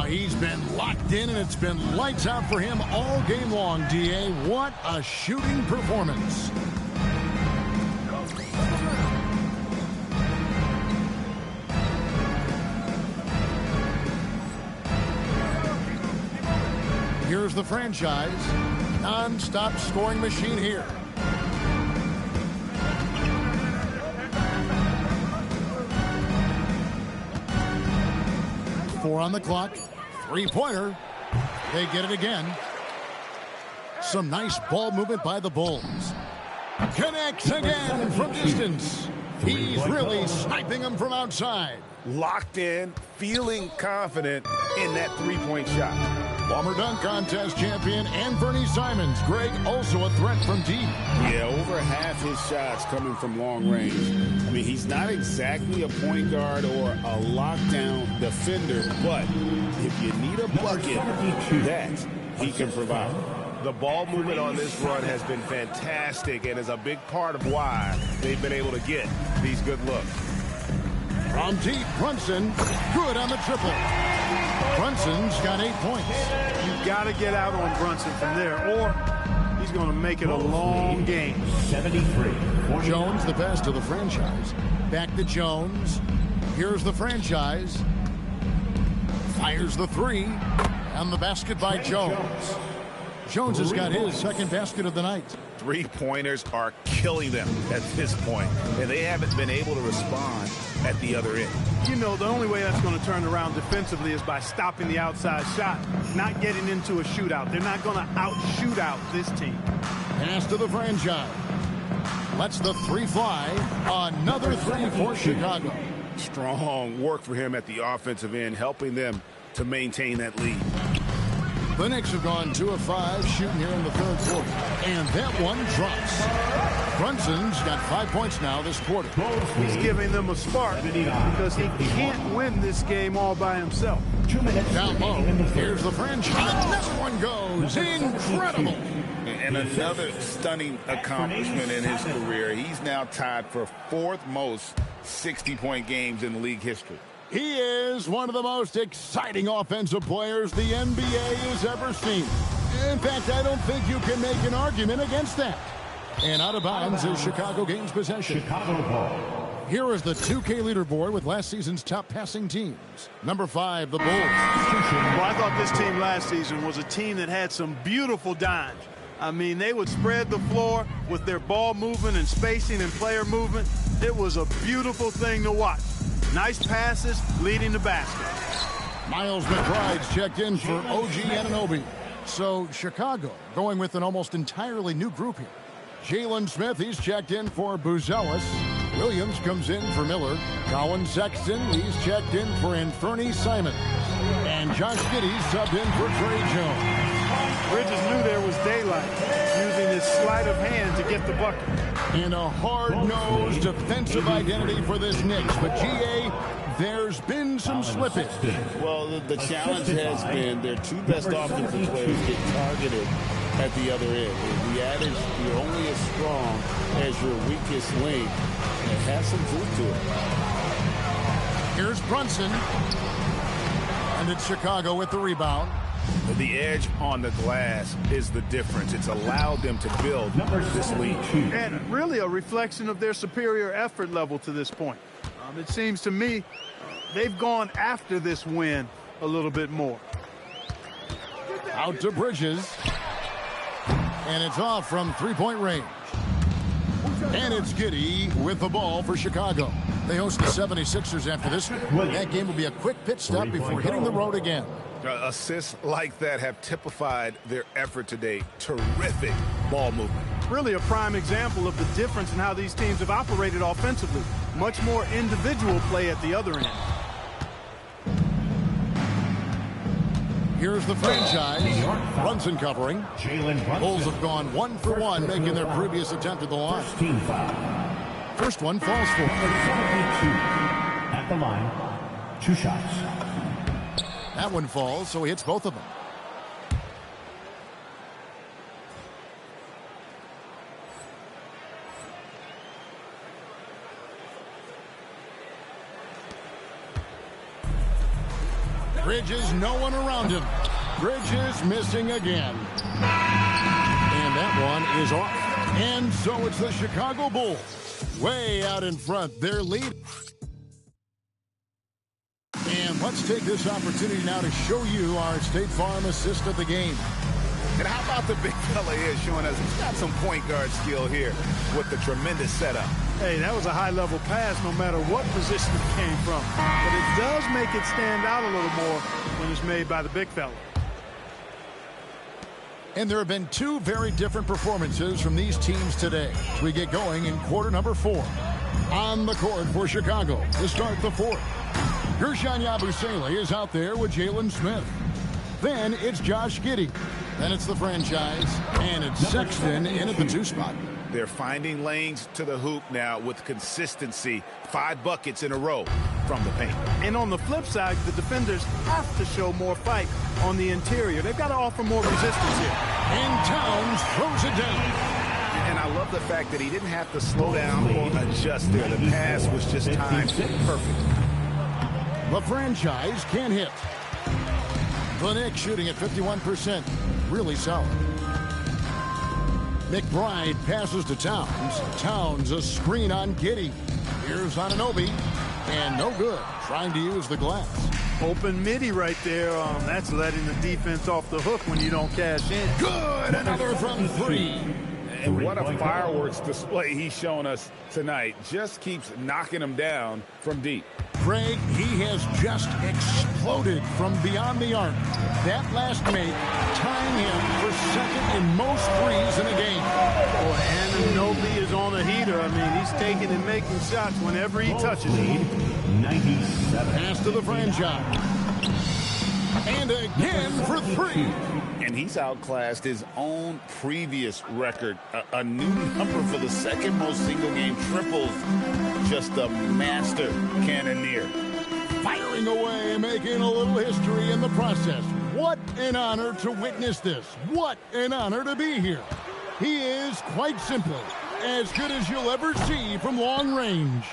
He's been locked in, and it's been lights out for him all game long, D.A. What a shooting performance. Here's the franchise. Non-stop scoring machine here. Four on the clock. Three-pointer. They get it again. Some nice ball movement by the Bulls. Connects again from distance. He's really sniping them from outside. Locked in, feeling confident in that three-point shot. Former dunk contest champion Anthony Simons. Greg, also a threat from deep. Yeah, over half his shots coming from long range. I mean, he's not exactly a point guard or a lockdown defender, but if you need a bucket, that he can provide. The ball movement on this run has been fantastic and is a big part of why they've been able to get these good looks. From deep, Brunson, good on the triple. Brunson's got 8 points. You've got to get out on Brunson from there, or he's going to make it a long game. 73. Jones, the pass to the franchise. Back to Jones. Here's the franchise. Fires the three. And the basket by Jones. Jones has got his second basket of the night. Three-pointers are killing them at this point, and they haven't been able to respond at the other end. You know, the only way that's going to turn around defensively is by stopping the outside shot, not getting into a shootout. They're not going to out-shoot out this team. Pass to the franchise. Lets the three fly. Another three for Chicago. Strong work for him at the offensive end, helping them to maintain that lead. The Knicks have gone 2 of 5 shooting here in the third quarter. And that one drops. Brunson's got 5 points now this quarter. He's giving them a spark because he can't win this game all by himself. Down low. Here's the franchise. Another one goes. Incredible. And another stunning accomplishment in his career. He's now tied for 4th most 60-point games in league history. He is one of the most exciting offensive players the NBA has ever seen. In fact, I don't think you can make an argument against that. And out of bounds as Chicago gains possession. Chicago ball. Here is the 2K leaderboard with last season's top passing teams. Number 5, the Bulls. Well, I thought this team last season was a team that had some beautiful dimes. I mean, they would spread the floor with their ball movement and spacing and player movement. It was a beautiful thing to watch. Nice passes leading the basket. Miles McBride's checked in for OG Anunoby. So Chicago going with an almost entirely new group here. Jalen Smith, he's checked in for Buzelis. Williams comes in for Miller. Colin Sexton, he's checked in for Anfernee Simons. And Josh Giddey's subbed in for Trey Jones. Bridges knew there was daylight, using his sleight of hand to get the bucket. And a hard-nosed defensive identity for this Knicks. But, G.A., there's been some slippage. Well, the challenge has been their 2 best offensive players get targeted at the other end. The adage, you're only as strong as your weakest link. It has some truth to it. Here's Brunson. And it's Chicago with the rebound. The edge on the glass is the difference. It's allowed them to build this lead. And really a reflection of their superior effort level to this point. It seems to me they've gone after this win a little bit more. Out to Bridges. And it's off from three-point range. And it's Giddey with the ball for Chicago. They host the 76ers after this. That game will be a quick pit stop before hitting the road again. Assists like that have typified their effort today. Terrific ball movement. Really a prime example of the difference in how these teams have operated offensively. Much more individual play at the other end. Here's the franchise. Brunson covering. Bulls have gone 1 for 1, making their previous attempt at the line. First one falls for. At the line, 2 shots. That one falls, so he hits both of them. Bridges, no one around him. Bridges missing again. And that one is off. And so it's the Chicago Bulls. Way out in front. Their lead. And let's take this opportunity now to show you our State Farm assist of the game. And how about the big fella here showing us he's got some point guard skill here with the tremendous setup. Hey, that was a high-level pass no matter what position it came from. But it does make it stand out a little more when it's made by the big fella. And there have been 2 very different performances from these teams today. We get going in quarter number 4. On the court for Chicago to start the 4th. Gershon Yabusele is out there with Jalen Smith. Then it's Josh Giddey. Then it's the franchise. And it's Sexton in at the 2 spot. They're finding lanes to the hoop now with consistency. 5 buckets in a row from the paint. And on the flip side, the defenders have to show more fight on the interior. They've got to offer more resistance here. And Towns throws it down. And I love the fact that he didn't have to slow down or adjust there. The pass was just timed perfect. The franchise can't hit. The Knicks shooting at 51%. Really solid. McBride passes to Towns. Towns a screen on Giddey. Here's Anunoby. And no good. Trying to use the glass. Open midi right there. That's letting the defense off the hook when you don't cash in. Good. Another from 3. And what a fireworks display he's shown us tonight. Just keeps knocking them down from deep. Craig, he has just exploded from beyond the arc. That last make tying him for second in most threes in a game. Boy, Anunoby is on a heater. I mean, he's taking and making shots whenever he touches it. 97. Pass to the franchise. And again for 3. And he's outclassed his own previous record. A new number for the second most single-game triples. Just a master cannoneer. Firing away, making a little history in the process. What an honor to witness this. What an honor to be here. He is, quite simply, as good as you'll ever see from long range.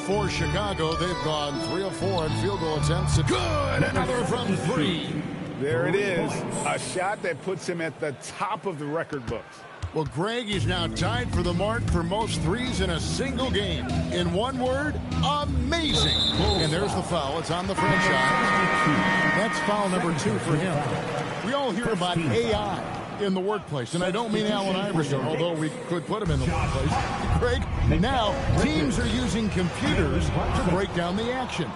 For Chicago, they've gone 3 of 4 in field goal attempts. Good! Another from 3. There it is. A shot that puts him at the top of the record books. Well, Greg is now tied for the mark for most threes in a single game. In one word, amazing. And there's the foul. It's on the franchise. That's foul number 2 for him. We all hear about AI in the workplace, and I don't mean Allen Iverson, although we could put him in the workplace. Greg, now teams are using computers to break down the action.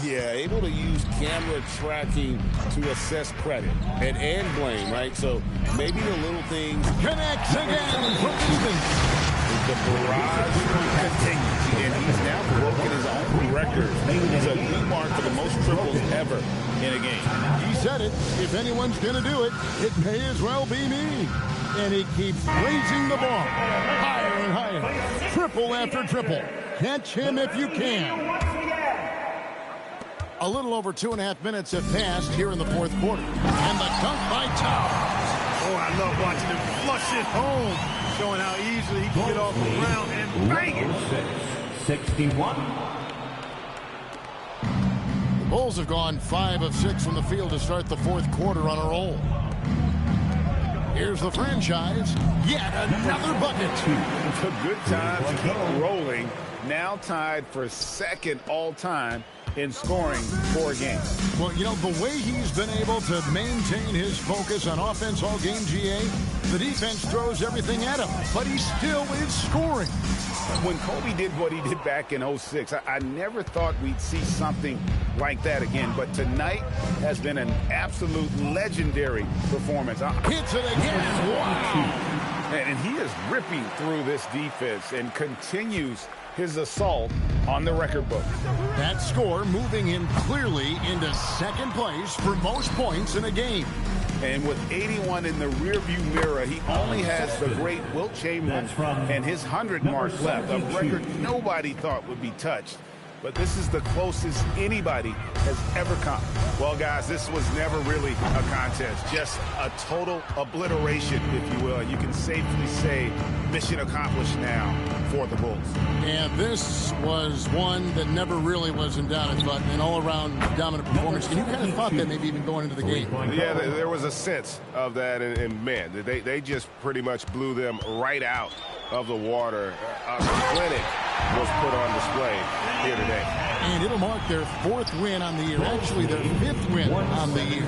Yeah, able to use camera tracking to assess credit and blame, right? So maybe the little things. Connects again from distance. The barrage continues, and he's now broken his own record. It's a new mark for the most triples ever in a game. He said it. If anyone's going to do it, it may as well be me. And he keeps raising the ball higher and higher. Triple after triple. Catch him if you can. A little over 2.5 minutes have passed here in the fourth quarter. And the dunk by Towers. Oh, I love watching him flush it home. Showing how easily he can get off the ground and bang it. 61. The Bulls have gone 5 of 6 from the field to start the fourth quarter on a roll. Here's the franchise. Yet another bucket. It's a good time to keep rolling. Now tied for second all-time in scoring for a game. Well, you know, the way he's been able to maintain his focus on offense all game, GA, the defense throws everything at him, but he still is scoring. When Kobe did what he did back in 06, I never thought we'd see something like that again, but tonight has been an absolute legendary performance. Hits it again. Wow. And he is ripping through this defense and continues his assault on the record book. That score moving him clearly into second place for most points in a game. And with 81 in the rearview mirror, he only has the great Wilt Chamberlain and his 100 mark left, a record nobody thought would be touched. But this is the closest anybody has ever come. Well, guys, this was never really a contest, just a total obliteration, if you will. And you can safely say mission accomplished now for the Bulls. And this was one that never really was in doubt, but an all-around dominant performance. And you kind of thought that maybe even going into the game. Yeah, there was a sense of that, and man, they just pretty much blew them right out of the water. A clinic was put on display here today. And it'll mark their 4th win on the year. Actually, their 5th win on the year.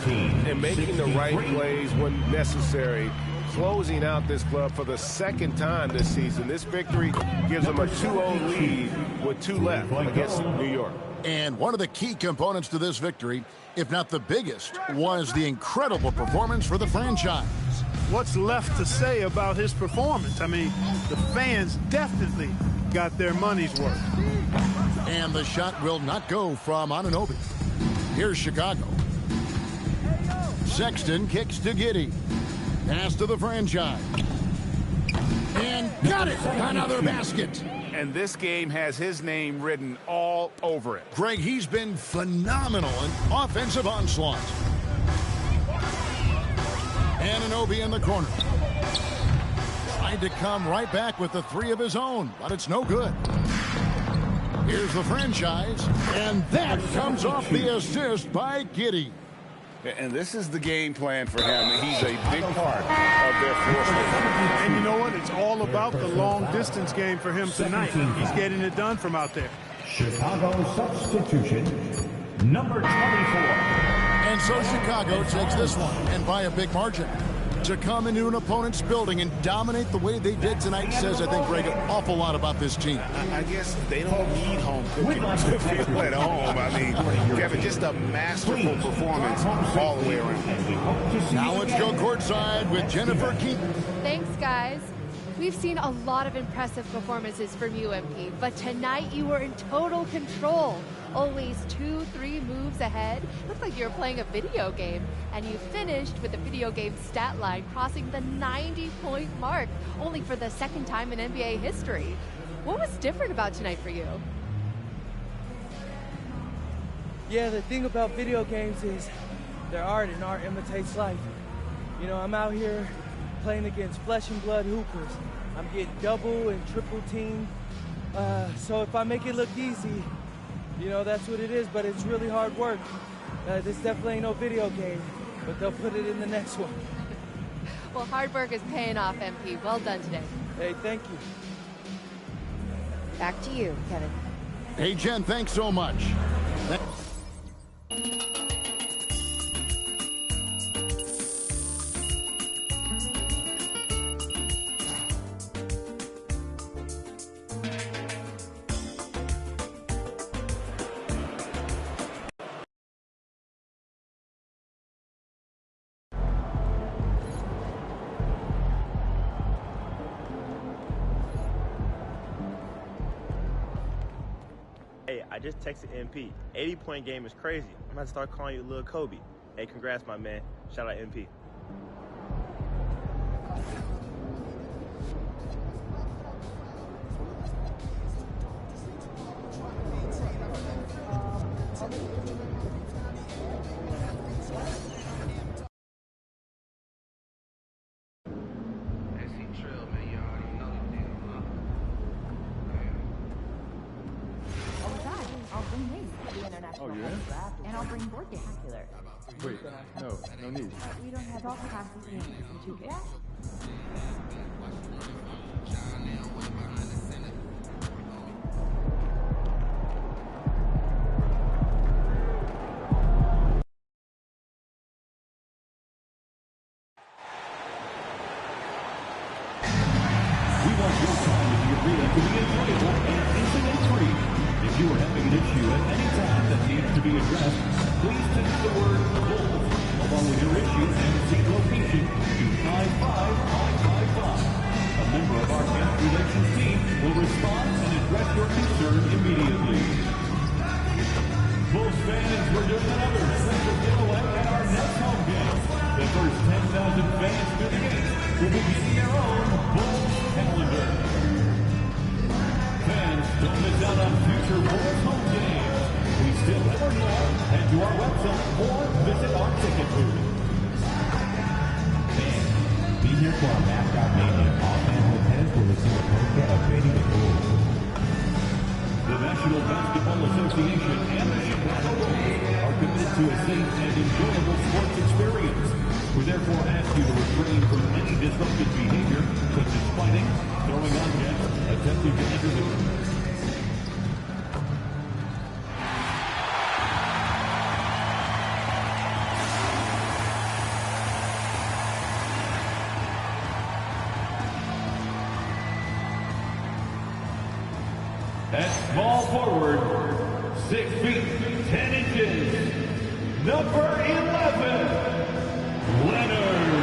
And making the right plays when necessary. Closing out this club for the second time this season. This victory gives them a 2-0 lead with 2 left against New York. And one of the key components to this victory, if not the biggest, was the incredible performance for the franchise. What's left to say about his performance? I mean, the fans definitely got their money's worth. And the shot will not go from Anunoby. Here's Chicago. Sexton kicks to Giddey. Pass to the franchise. And got it! Another basket. And this game has his name written all over it. Greg, he's been phenomenal in offensive onslaught. Anunoby in the corner. Tried to come right back with the 3 of his own, but it's no good. Here's the franchise, and that comes off the assist by Giddey. And this is the game plan for him. He's a big part of their force. And you know what? It's all about the long-distance game for him tonight. He's getting it done from out there. Chicago substitution, number 24. And so Chicago takes this one, and by a big margin. To come into an opponent's building and dominate the way they did tonight says, I think, Greg, an awful lot about this team. I guess they don't need home cooking to feel at home. I mean, Kevin, just a masterful performance all the way around. Now let's go courtside with Jennifer Keaton. Thanks, guys. We've seen a lot of impressive performances from you, MP, but tonight you were in total control. Always 2-3 moves ahead. Looked like you were playing a video game. And you finished with the video game stat line crossing the 90-point mark, only for the second time in NBA history. What was different about tonight for you? Yeah, the thing about video games is they're art, and art imitates life. You know, I'm out here playing against flesh and blood hoopers. I'm getting double and triple teamed. So if I make it look easy, you know, that's what it is, but it's really hard work. This definitely ain't no video game, but they'll put it in the next one. Well, hard work is paying off, MP. Well done today. Hey, thank you. Back to you, Kevin. Hey, Jen, thanks so much. Hey, I just texted MP. 80-point game is crazy. I'm going to start calling you Lil Kobe. Hey, congrats, my man. Shout out MP. Oh, you're in? And I'll bring board games. Wait, no need. We don't have all kinds of games in 2K. We want your time in the arena to be enjoyable and incident-free. If you are having an issue at any time that needs to be addressed, please text the word "Bulls" along with your issue and seat location to 55555. A member of our guest relations team will respond and address your concern immediately. Bulls fans, we're doing another special giveaway at our next home game. The first 10,000 fans to the game will be getting their own Bulls calendar. Fans, don't miss out on future Bulls home games. We still have more. Head to our website or visit our ticket booth. Fans, be here for our mascot mania. All fans with heads will receive a poster upgrading the Bulls. The National Basketball Association and the Chicago Bulls are committed to a safe and enjoyable sports experience. We therefore ask you to refrain from any disruptive behavior, such as fighting, throwing objects, attempting to enter the at small forward, 6 feet, 10 inches, number 11, Leonard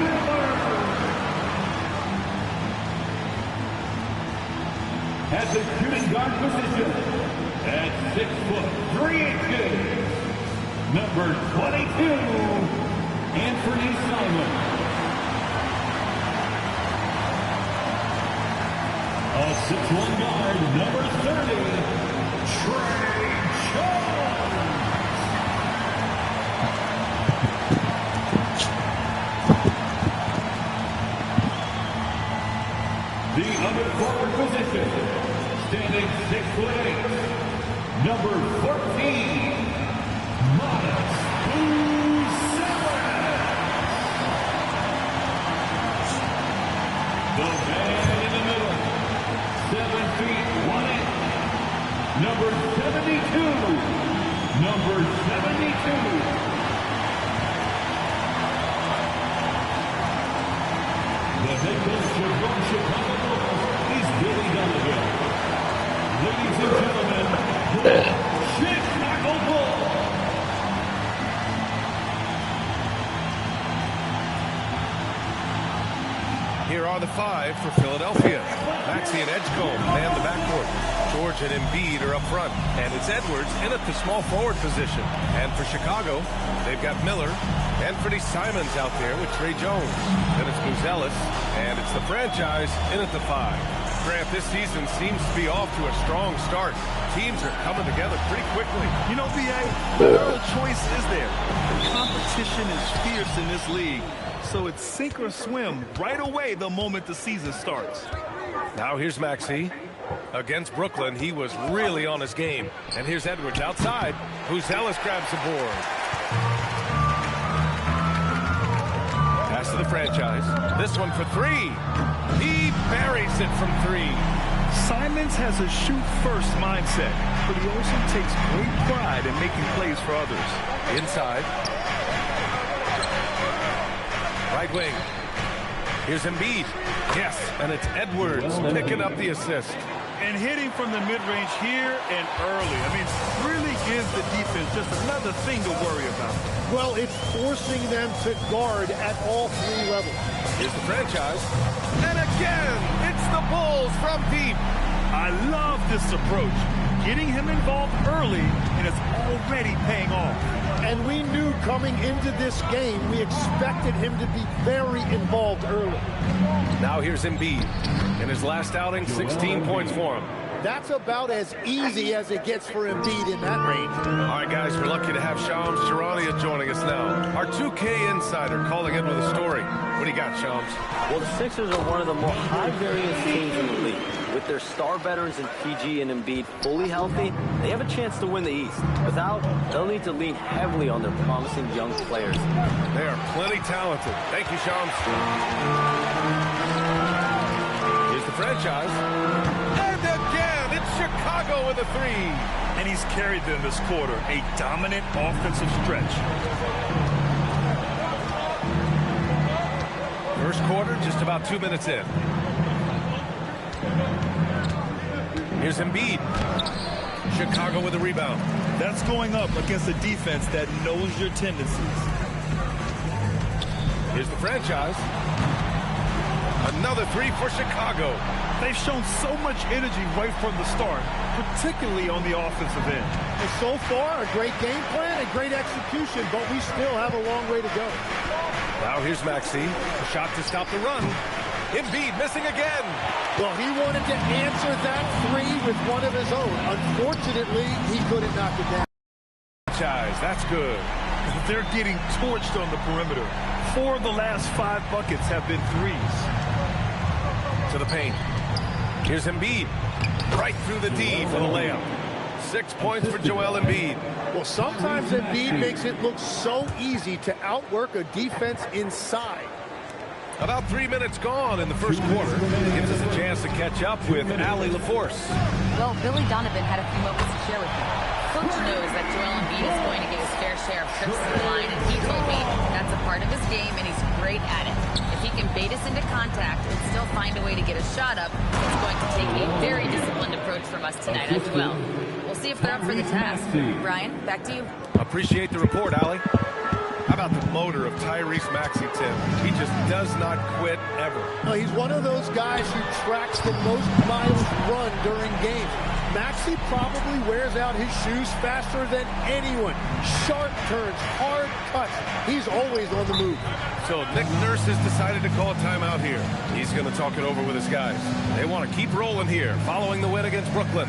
Miller. At the shooting guard position, at 6 foot, 3 inches, number 22, Anthony Simon. A 6'1" guard, number 30, Trey Jones. The other forward position, standing 6'8", number 14, Modest Boozer. number 72. The head coach from Chicago is Billy Donovan. Ladies and gentlemen, the Chicago Bulls. Here are the five for Philadelphia. Maxey and Edgecombe man the backcourt. George and Embiid are up front. And it's Edwards in at the small forward position. And for Chicago, they've got Miller. Anthony Simons out there with Trey Jones. Then it's Buzelis. And it's the franchise in at the five. Grant, this season seems to be off to a strong start. Teams are coming together pretty quickly. You know, B.A., what other choice is there? The competition is fierce in this league. So it's sink or swim right away the moment the season starts. Now here's Maxey. Against Brooklyn, he was really on his game. And here's Edwards outside. Buzelis grabs the board. Pass to the franchise. This one for three. He buries it from three. Simons has a shoot-first mindset, but he also takes great pride in making plays for others. Inside. Right wing. Here's Embiid. Yes, and it's Edwards picking up the assist. And hitting from the mid-range here and early. I mean, really gives the defense just another thing to worry about. Well, it's forcing them to guard at all three levels. Here's the franchise. And again, it's the Bulls from deep. I love this approach. Getting him involved early, and it's already paying off. And we knew coming into this game, we expected him to be very involved early. Now here's Embiid. In his last outing, 16 points for him. That's about as easy as it gets for Embiid in that range. All right, guys, we're lucky to have Shams Charania joining us now. Our 2K insider calling in with a story. What do you got, Shams? Well, the Sixers are one of the more high-variance teams in the league. With their star veterans in PG and Embiid fully healthy, they have a chance to win the East. Without, they'll need to lean heavily on their promising young players. They are plenty talented. Thank you, Shams. Here's the franchise. And again, it's Chicago with a three. And he's carried them this quarter, a dominant offensive stretch. First quarter, just about 2 minutes in. Here's Embiid. Chicago with a rebound. That's going up against a defense that knows your tendencies. Here's the franchise. Another three for Chicago. They've shown so much energy right from the start, particularly on the offensive end. And so far, a great game plan and great execution, but we still have a long way to go. Now here's Maxey. A shot to stop the run. Embiid missing again. Well, he wanted to answer that three with one of his own. Unfortunately, he couldn't knock it down. That's good. They're getting torched on the perimeter. 4 of the last 5 buckets have been threes. To the paint. Here's Embiid. Right through the D for the layup. 6 points for Joel Embiid. Well, sometimes Embiid makes it look so easy to outwork a defense inside. About 3 minutes gone in the first quarter. It gives us a chance to catch up with Allie LaForce. Well, Billy Donovan had a few moments to share with me. Coach knows that Joel Embiid is going to get his fair share of trips to the line, and he told me that's a part of his game, and he's great at it. If he can bait us into contact and still find a way to get a shot up, it's going to take a very disciplined approach from us tonight as well. We'll see if they're up for the task. Brian, back to you. Appreciate the report, Allie. How about the motor of Tyrese Maxey, Tim? He just does not quit ever. No, he's one of those guys who tracks the most miles run during games. Maxey probably wears out his shoes faster than anyone. Sharp turns, hard cuts. He's always on the move. So Nick Nurse has decided to call a timeout here. He's going to talk it over with his guys. They want to keep rolling here, following the win against Brooklyn.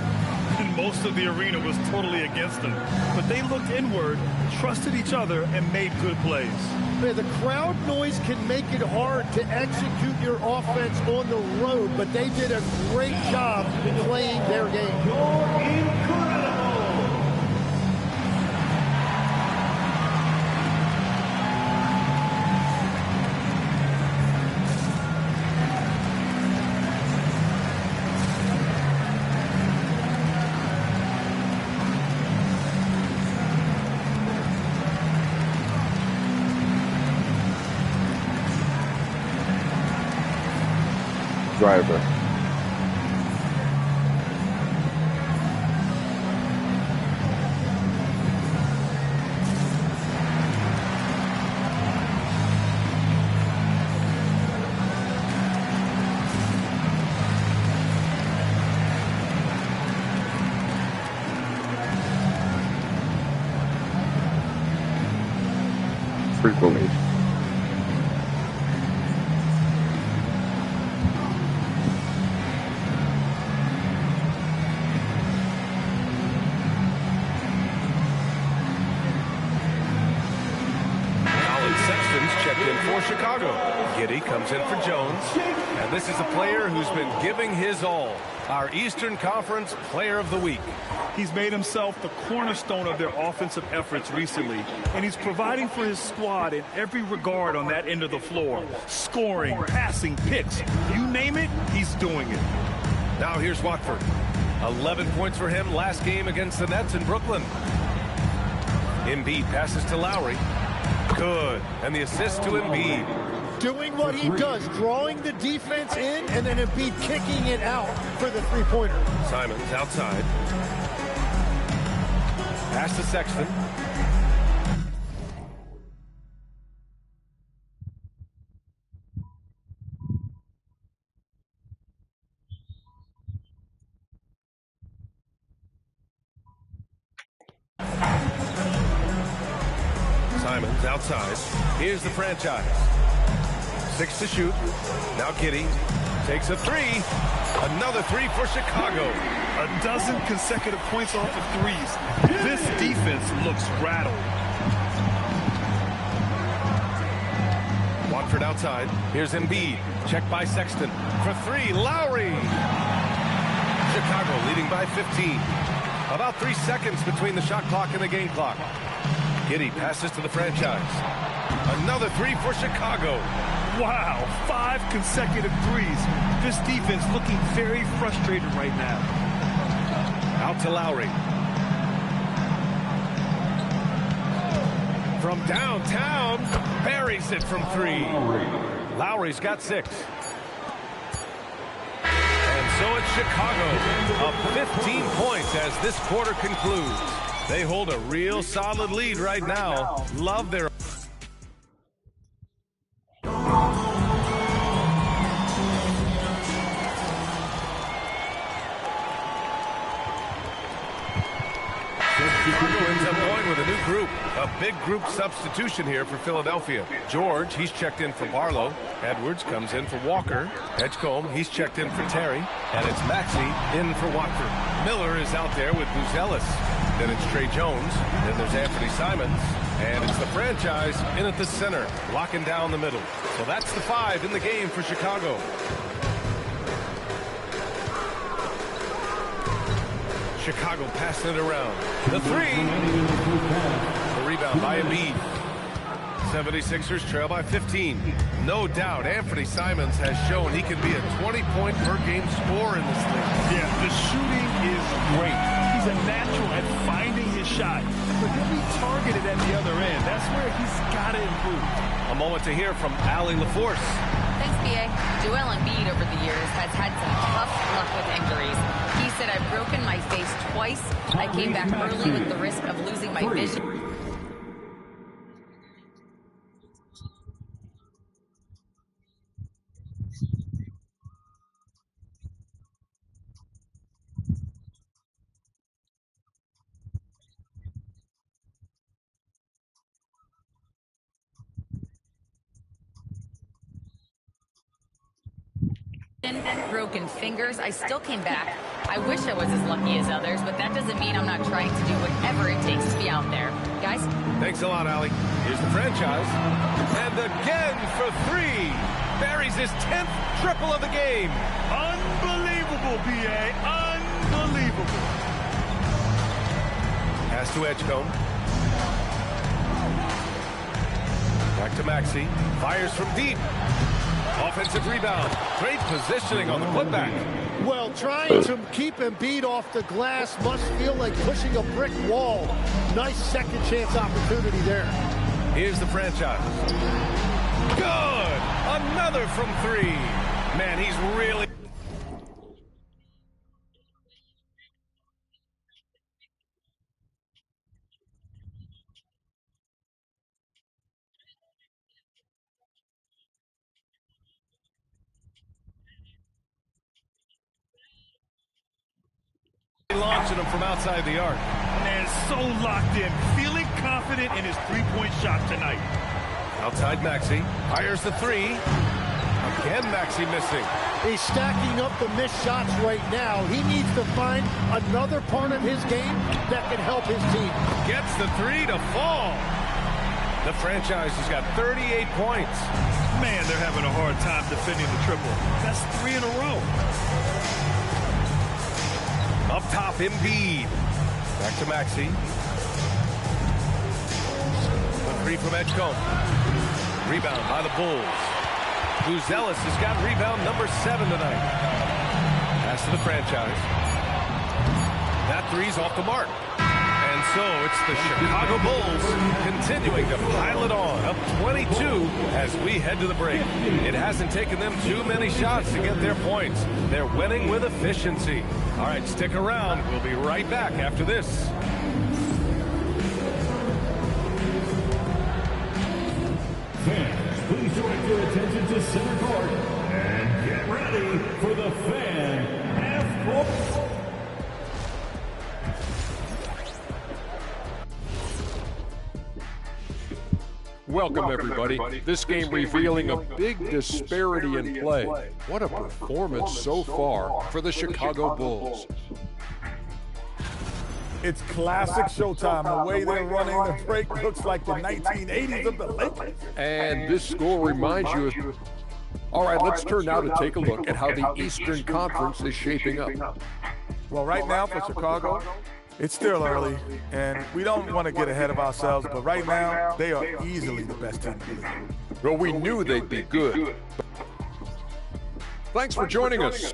And most of the arena was totally against them. But they looked inward, trusted each other, and made good plays. The crowd noise can make it hard to execute your offense on the road, but they did a great job playing their game. You're incredible. driver. Frequently. Checked in for Chicago. Giddy comes in for Jones. And this is a player who's been giving his all. Our Eastern Conference Player of the Week. He's made himself the cornerstone of their offensive efforts recently, and he's providing for his squad in every regard on that end of the floor. Scoring, passing, picks, you name it, he's doing it. Now here's Watford. 11 points for him last game against the Nets in Brooklyn. Embiid passes to Lowry. Good. And the assist to Embiid. Doing what he does, drawing the defense in, and then Embiid kicking it out for the three-pointer. Simons outside. Pass to Sexton. Simons outside. Here's the franchise. 6 to shoot. Now Giddy takes a three. Another three for Chicago. A dozen consecutive points off of threes. This defense looks rattled. Watford outside. Here's Embiid. Check by Sexton. For three, Lowry. Chicago leading by 15. About 3 seconds between the shot clock and the game clock. Giddy passes to the franchise. Another three for Chicago. Wow, 5 consecutive threes. This defense looking very frustrated right now. Out to Lowry. From downtown, buries it from three. Lowry's got 6. And so it's Chicago, up 15 points as this quarter concludes. They hold a real solid lead right now. Love their... Chicago ends up going with a new group. A big group substitution here for Philadelphia. George, he's checked in for Barlow. Edwards comes in for Walker. Edgecombe, he's checked in for Terry. And it's Maxey in for Watford. Miller is out there with Buzelis. Then it's Trey Jones. Then there's Anthony Simons. And it's the franchise in at the center, locking down the middle. So that's the 5 in the game for Chicago. Chicago passing it around. The three. The rebound by Embiid. 76ers trail by 15. No doubt Anthony Simons has shown he can be a 20-point per game scorer in this league. Yeah, the shooting is great. He's a natural at finding his shot, but he'll be targeted at the other end. That's where he's got to improve. A moment to hear from Allie LaForce. Thanks, B.A. Joel Embiid over the years has had some tough luck with injuries. He said, I've broken my face twice. I came back early with the risk of losing my vision. Broken fingers. I still came back. I wish I was as lucky as others, but that doesn't mean I'm not trying to do whatever it takes to be out there. Guys? Thanks a lot, Allie. Here's the franchise. And again for 3. Buries his 10th triple of the game. Unbelievable, B.A. Unbelievable. Pass to Edgecombe. Back to Maxey. Fires from deep. Offensive rebound. Great positioning on the putback. Well, trying to keep Embiid off the glass must feel like pushing a brick wall. Nice second chance opportunity there. Here's the franchise. Good! Another from 3. Man, he's really... him from outside the arc. Man, so locked in, feeling confident in his three-point shot tonight. Outside Maxey, fires the three. Again, Maxey missing. He's stacking up the missed shots right now. He needs to find another part of his game that can help his team. Gets the three to fall. The franchise has got 38 points. Man, they're having a hard time defending the triple. That's 3 in a row. Up top, Embiid. Back to Maxey. The three from Edgecombe. Rebound by the Bulls. Buzelis has got rebound number 7 tonight. Pass to the franchise. That three's off the mark. And so it's the Chicago Bulls continuing to pile it on, up 22 as we head to the break. It hasn't taken them too many shots to get their points. They're winning with efficiency. All right, stick around. We'll be right back after this. Fans, please direct your attention to center court and get ready for the fan half-court. Welcome, everybody. This game revealing a big disparity in play. What a performance so far for the Chicago Bulls. It's classic Showtime. The way they're running the break looks like the 1980s of the Lakers. And this score reminds you of... All right, let's turn now to take a look at how the Eastern Conference is shaping up. Well, right now for Chicago, it's still early, and we don't want to get ahead of ourselves, but right now, they are easily the best team in the league. Well, we knew they'd be good. Thanks for joining us.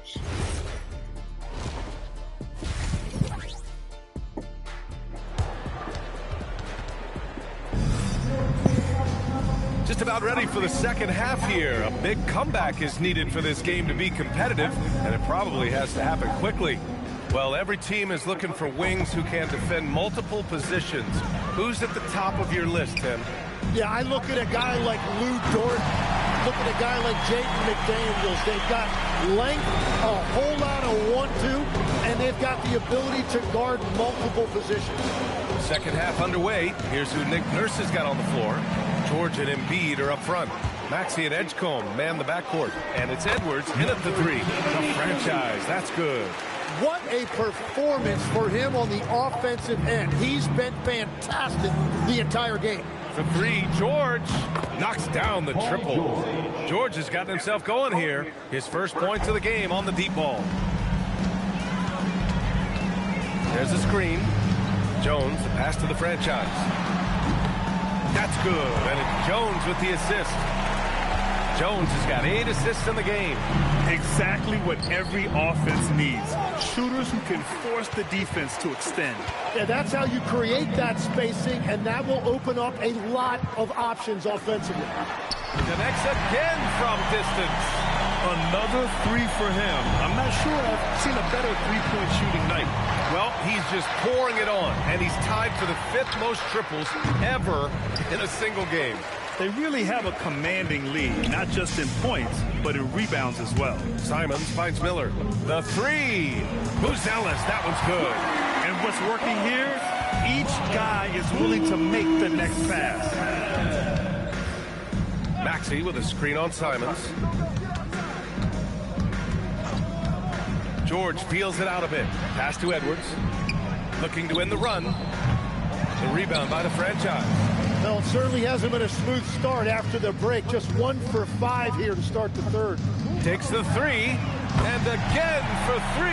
Just about ready for the second half here. A big comeback is needed for this game to be competitive, and it probably has to happen quickly. Well, every team is looking for wings who can defend multiple positions. Who's at the top of your list, Tim? Yeah, I look at a guy like Lou Dort, look at a guy like Jaden McDaniels. They've got length, a whole lot of 1-2, and they've got the ability to guard multiple positions. Second half underway. Here's who Nick Nurse has got on the floor. George and Embiid are up front. Maxey and Edgecombe man the backcourt. And it's Edwards in at the three. The franchise, that's good. What a performance for him on the offensive end. He's been fantastic the entire game. For three, George knocks down the triple. George has gotten himself going here. His first points of the game on the deep ball. There's a screen. Jones, the pass to the franchise. That's good, and it's Jones with the assist. Jones has got 8 assists in the game. Exactly what every offense needs. Shooters who can force the defense to extend. Yeah, that's how you create that spacing, and that will open up a lot of options offensively. Connects again from distance. Another three for him. I'm not sure I've seen a better three-point shooting night. Well, he's just pouring it on, and he's tied for the 5th most triples ever in a single game. They really have a commanding lead, not just in points, but in rebounds as well. Simons finds Miller. The three. Buzelis, that one's good. And what's working here, each guy is willing to make the next pass. Maxey with a screen on Simons. George feels it out a bit. Pass to Edwards. Looking to win the run. The rebound by the franchise. Well, it certainly hasn't been a smooth start after the break. Just 1 for 5 here to start the third. Takes the three, and again for 3.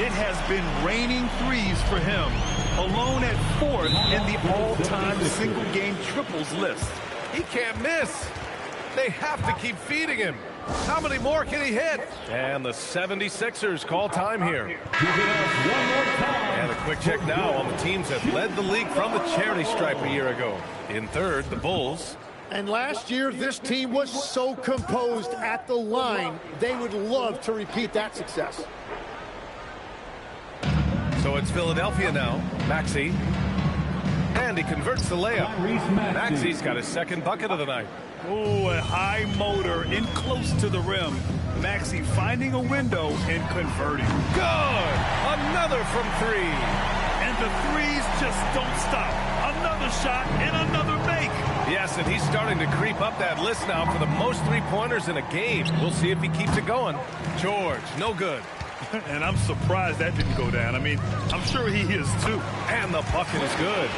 It has been raining threes for him. Alone at 4th in the all-time single-game triples list. He can't miss. They have to keep feeding him. How many more can he hit? And the 76ers call time here. And a quick check now on the teams that led the league from the charity stripe a year ago. In third, the Bulls. And last year, this team was so composed at the line, they would love to repeat that success. So it's Philadelphia now. Maxey. And he converts the layup. Maxey's got his second bucket of the night. Oh, a high motor in close to the rim. Maxey finding a window and converting. Good! Another from three. And the threes just don't stop. Another shot and another make. Yes, and he's starting to creep up that list now for the most three-pointers in a game. We'll see if he keeps it going. George, no good. And I'm surprised that didn't go down. I mean, I'm sure he is too. And the bucket is good.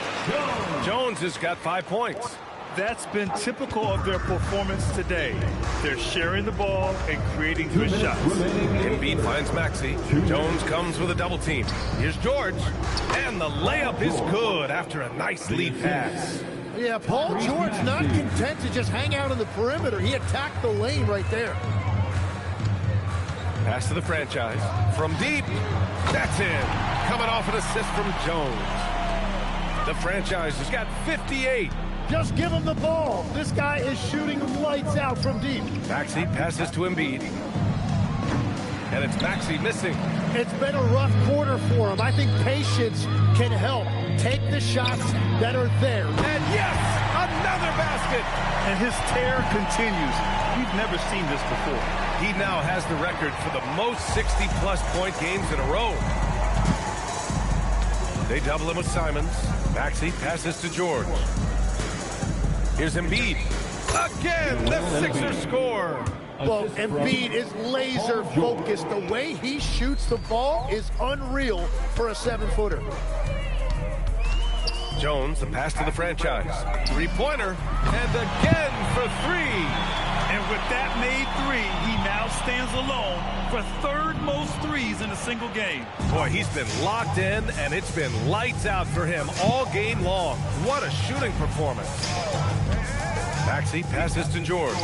Jones has got 5 points. That's been typical of their performance today. They're sharing the ball and creating good shots. Embiid finds Maxey. Jones comes with a double team. Here's George. And the layup is good after a nice lead pass. Yeah, Paul George not content to just hang out on the perimeter. He attacked the lane right there. Pass to the franchise. From deep. That's in. Coming off an assist from Jones. The franchise has got 58. Just give him the ball. This guy is shooting lights out from deep. Maxey passes to Embiid. And it's Maxey missing. It's been a rough quarter for him. I think patience can help. Take the shots that are there. And yes, another basket. And his tear continues. We've never seen this before. He now has the record for the most 60-plus point games in a row. They double him with Simons. Maxey passes to George. Here's Embiid. Again, the Sixers score. Well, Embiid is laser focused. The way he shoots the ball is unreal for a 7-footer. Jones, the pass to the franchise. Three-pointer, and again for three. And with that made three, he now stands alone for third most threes in a single game. Boy, he's been locked in, and it's been lights out for him all game long. What a shooting performance. Maxey passes to George.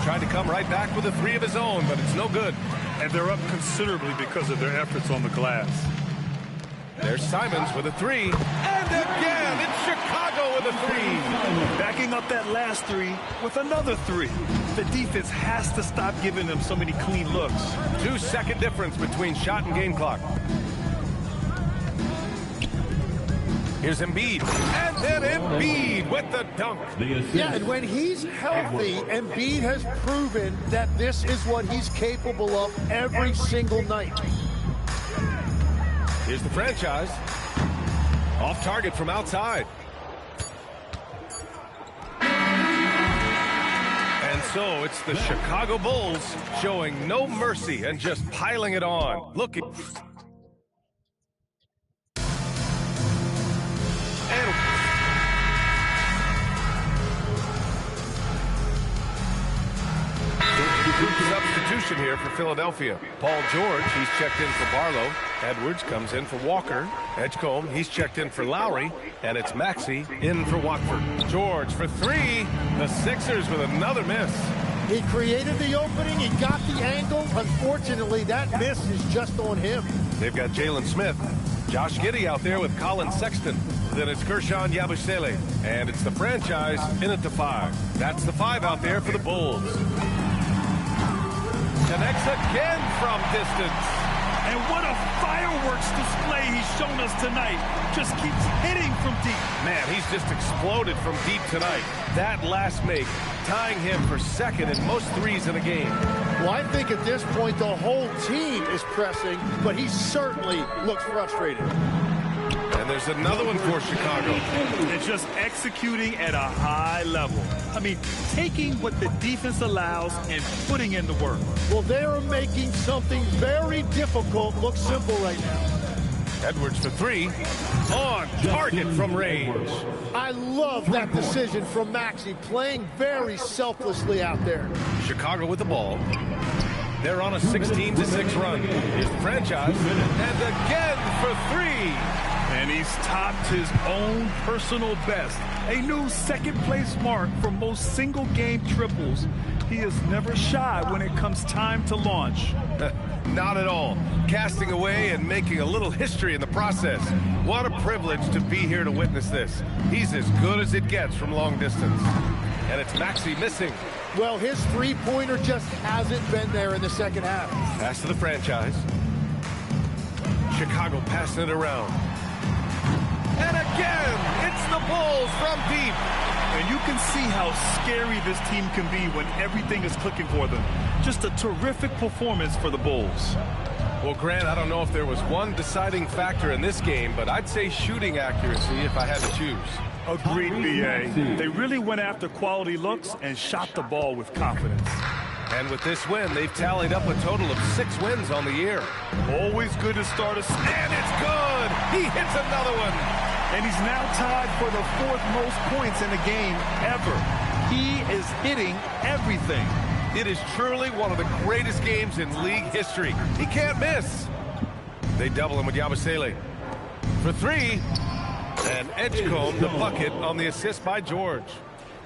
Tried to come right back with a three of his own, but it's no good. And they're up considerably because of their efforts on the glass. There's Simons with a three. And again, it's Chicago with a three. Backing up that last three with another three. The defense has to stop giving them so many clean looks. 2-second difference between shot and game clock. Here's Embiid. And then Embiid with the dunk. Yeah, and when he's healthy, Embiid has proven that this is what he's capable of every single night. Here's the franchise. Off target from outside. And so it's the Chicago Bulls showing no mercy and just piling it on. Look at... Substitution here for Philadelphia. Paul George, he's checked in for Barlow. Edwards comes in for Walker. Edgecombe, he's checked in for Lowry. And it's Maxey in for Watford. George for three. The Sixers with another miss. He created the opening. He got the angle. Unfortunately, that miss is just on him. They've got Jalen Smith. Josh Giddey out there with Colin Sexton. Then it's Kershawn Yabusele. And it's the franchise in it to 5. That's the 5 out there for the Bulls. Connects again from distance. And what a fireworks display he's shown us tonight. Just keeps hitting from deep. Man, he's just exploded from deep tonight. That last make, tying him for second in most threes in a game. Well, I think at this point the whole team is pressing, but he certainly looks frustrated. And there's another one for Chicago. And just executing at a high level. I mean, taking what the defense allows and putting in the work. Well, they are making something very difficult look simple right now. Edwards for three. On target from range. I love that decision from Maxey, playing very selflessly out there. Chicago with the ball. They're on a 16-6 run. Here's the franchise. And again for three. And he's topped his own personal best. A new second-place mark for most single-game triples. He is never shy when it comes time to launch. Not at all. Casting away and making a little history in the process. What a privilege to be here to witness this. He's as good as it gets from long distance. And it's Maxey missing. Well, his three-pointer just hasn't been there in the second half. Pass to the franchise. Chicago passing it around. And again, it's the Bulls from deep. And you can see how scary this team can be when everything is clicking for them. Just a terrific performance for the Bulls. Well, Grant, I don't know if there was one deciding factor in this game, but I'd say shooting accuracy if I had to choose. Agreed, B.A. They really went after quality looks and shot the ball with confidence. And with this win, they've tallied up a total of 6 wins on the year. Always good to start a... And it's good! He hits another one! And he's now tied for the 4th most points in a game ever. He is hitting everything. It is truly one of the greatest games in league history. He can't miss. They double him with Yabusele. For 3, and Edgecombe the bucket on the assist by George.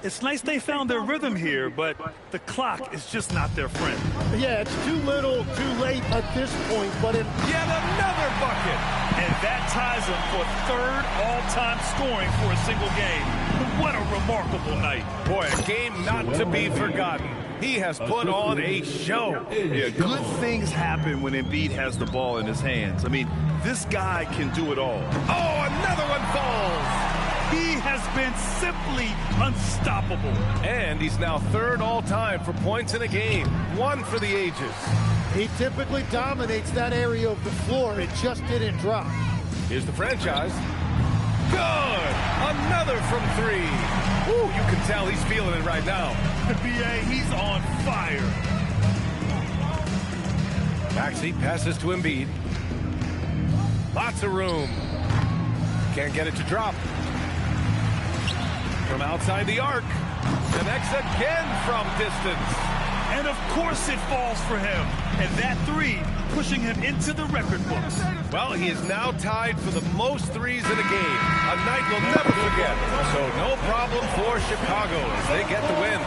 It's nice they found their rhythm here, but the clock is just not their friend. Yeah, it's too little, too late at this point, but yet another bucket. And that ties him for 3rd all-time scoring for a single game. What a remarkable night. Boy, a game not to be forgotten. He has put on a show. Yeah, good things happen when Embiid has the ball in his hands. I mean, this guy can do it all. Oh, another one falls. He has been simply unstoppable. And he's now 3rd all-time for points in a game. 1 for the ages. He typically dominates that area of the floor. It just didn't drop. Here's the franchise. Good! Another from 3. Ooh, you can tell he's feeling it right now. B.A., he's on fire. Maxey passes to Embiid. Lots of room. Can't get it to drop. From outside the arc. Connects again from distance. And of course it falls for him. And that 3 pushing him into the record books. Well, he is now tied for the most threes in a game. A night we'll never forget. So no problem for Chicago as they get the win.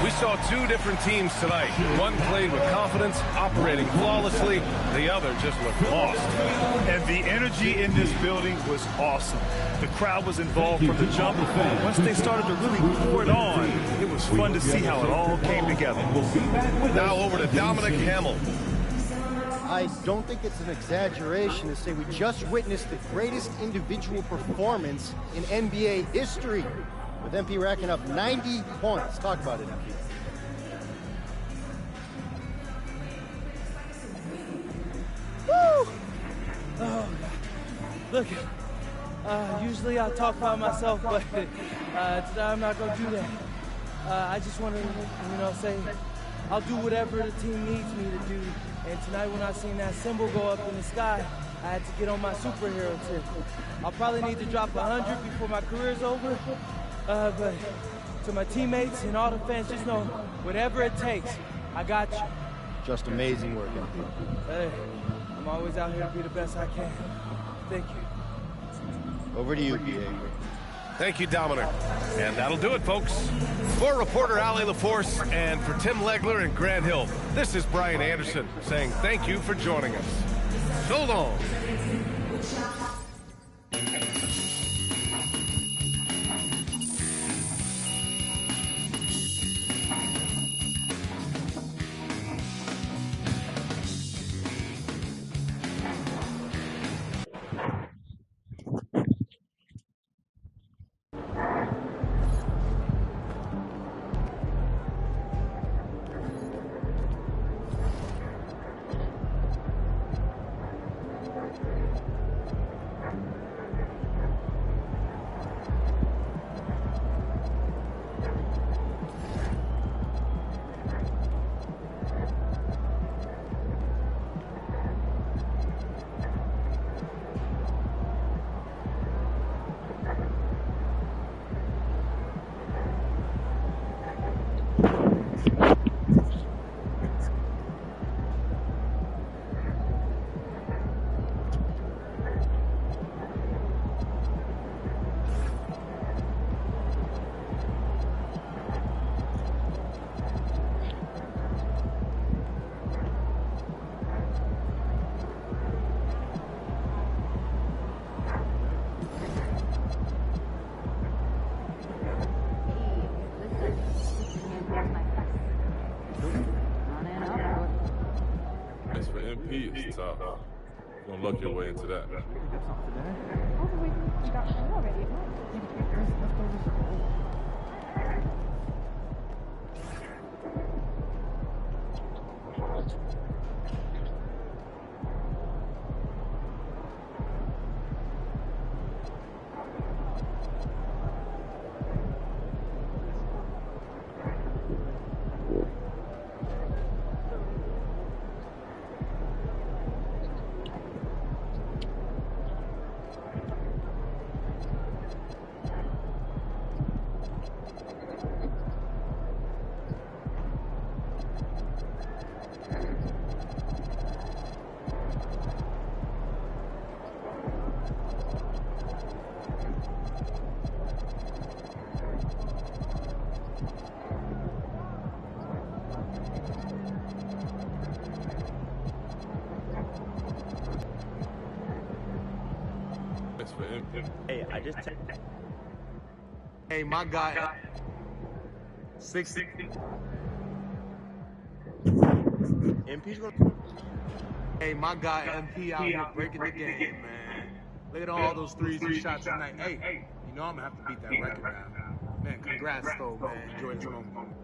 We saw 2 different teams tonight. One played with confidence, operating flawlessly. The other just looked lost. And the energy in this building was awesome. The crowd was involved from the jump. Once they started to really pour it on, it was fun to see how it all came together. Now over to Dominic Hamill. I don't think it's an exaggeration to say we just witnessed the greatest individual performance in NBA history, with MP racking up 90 points. Talk about it, MP. Woo! Oh, look, usually I talk about myself, but today I'm not going to do that. I just want to, say I'll do whatever the team needs me to do. And tonight when I seen that symbol go up in the sky, I had to get on my superhero tip. I'll probably need to drop 100 before my career's over. But to my teammates and all the fans, just know, whatever it takes, I got you. Just amazing work, MP. Hey, I'm always out here to be the best I can. Thank you. Over to you, BA. Thank you, Dominic. And that'll do it, folks. For reporter Ali LaForce and for Tim Legler and Grant Hill, this is Brian Anderson saying thank you for joining us. So long. It's tough. You're gonna luck your way into that. Hey, I just Hey, my guy. 60. MP's gonna. Hey, my guy MP out here breaking the game, man. Look at all those threes he shot tonight. Hey, you know I'm gonna have to beat that record now. Man, congrats though, man. Enjoy this moment.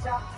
Yeah.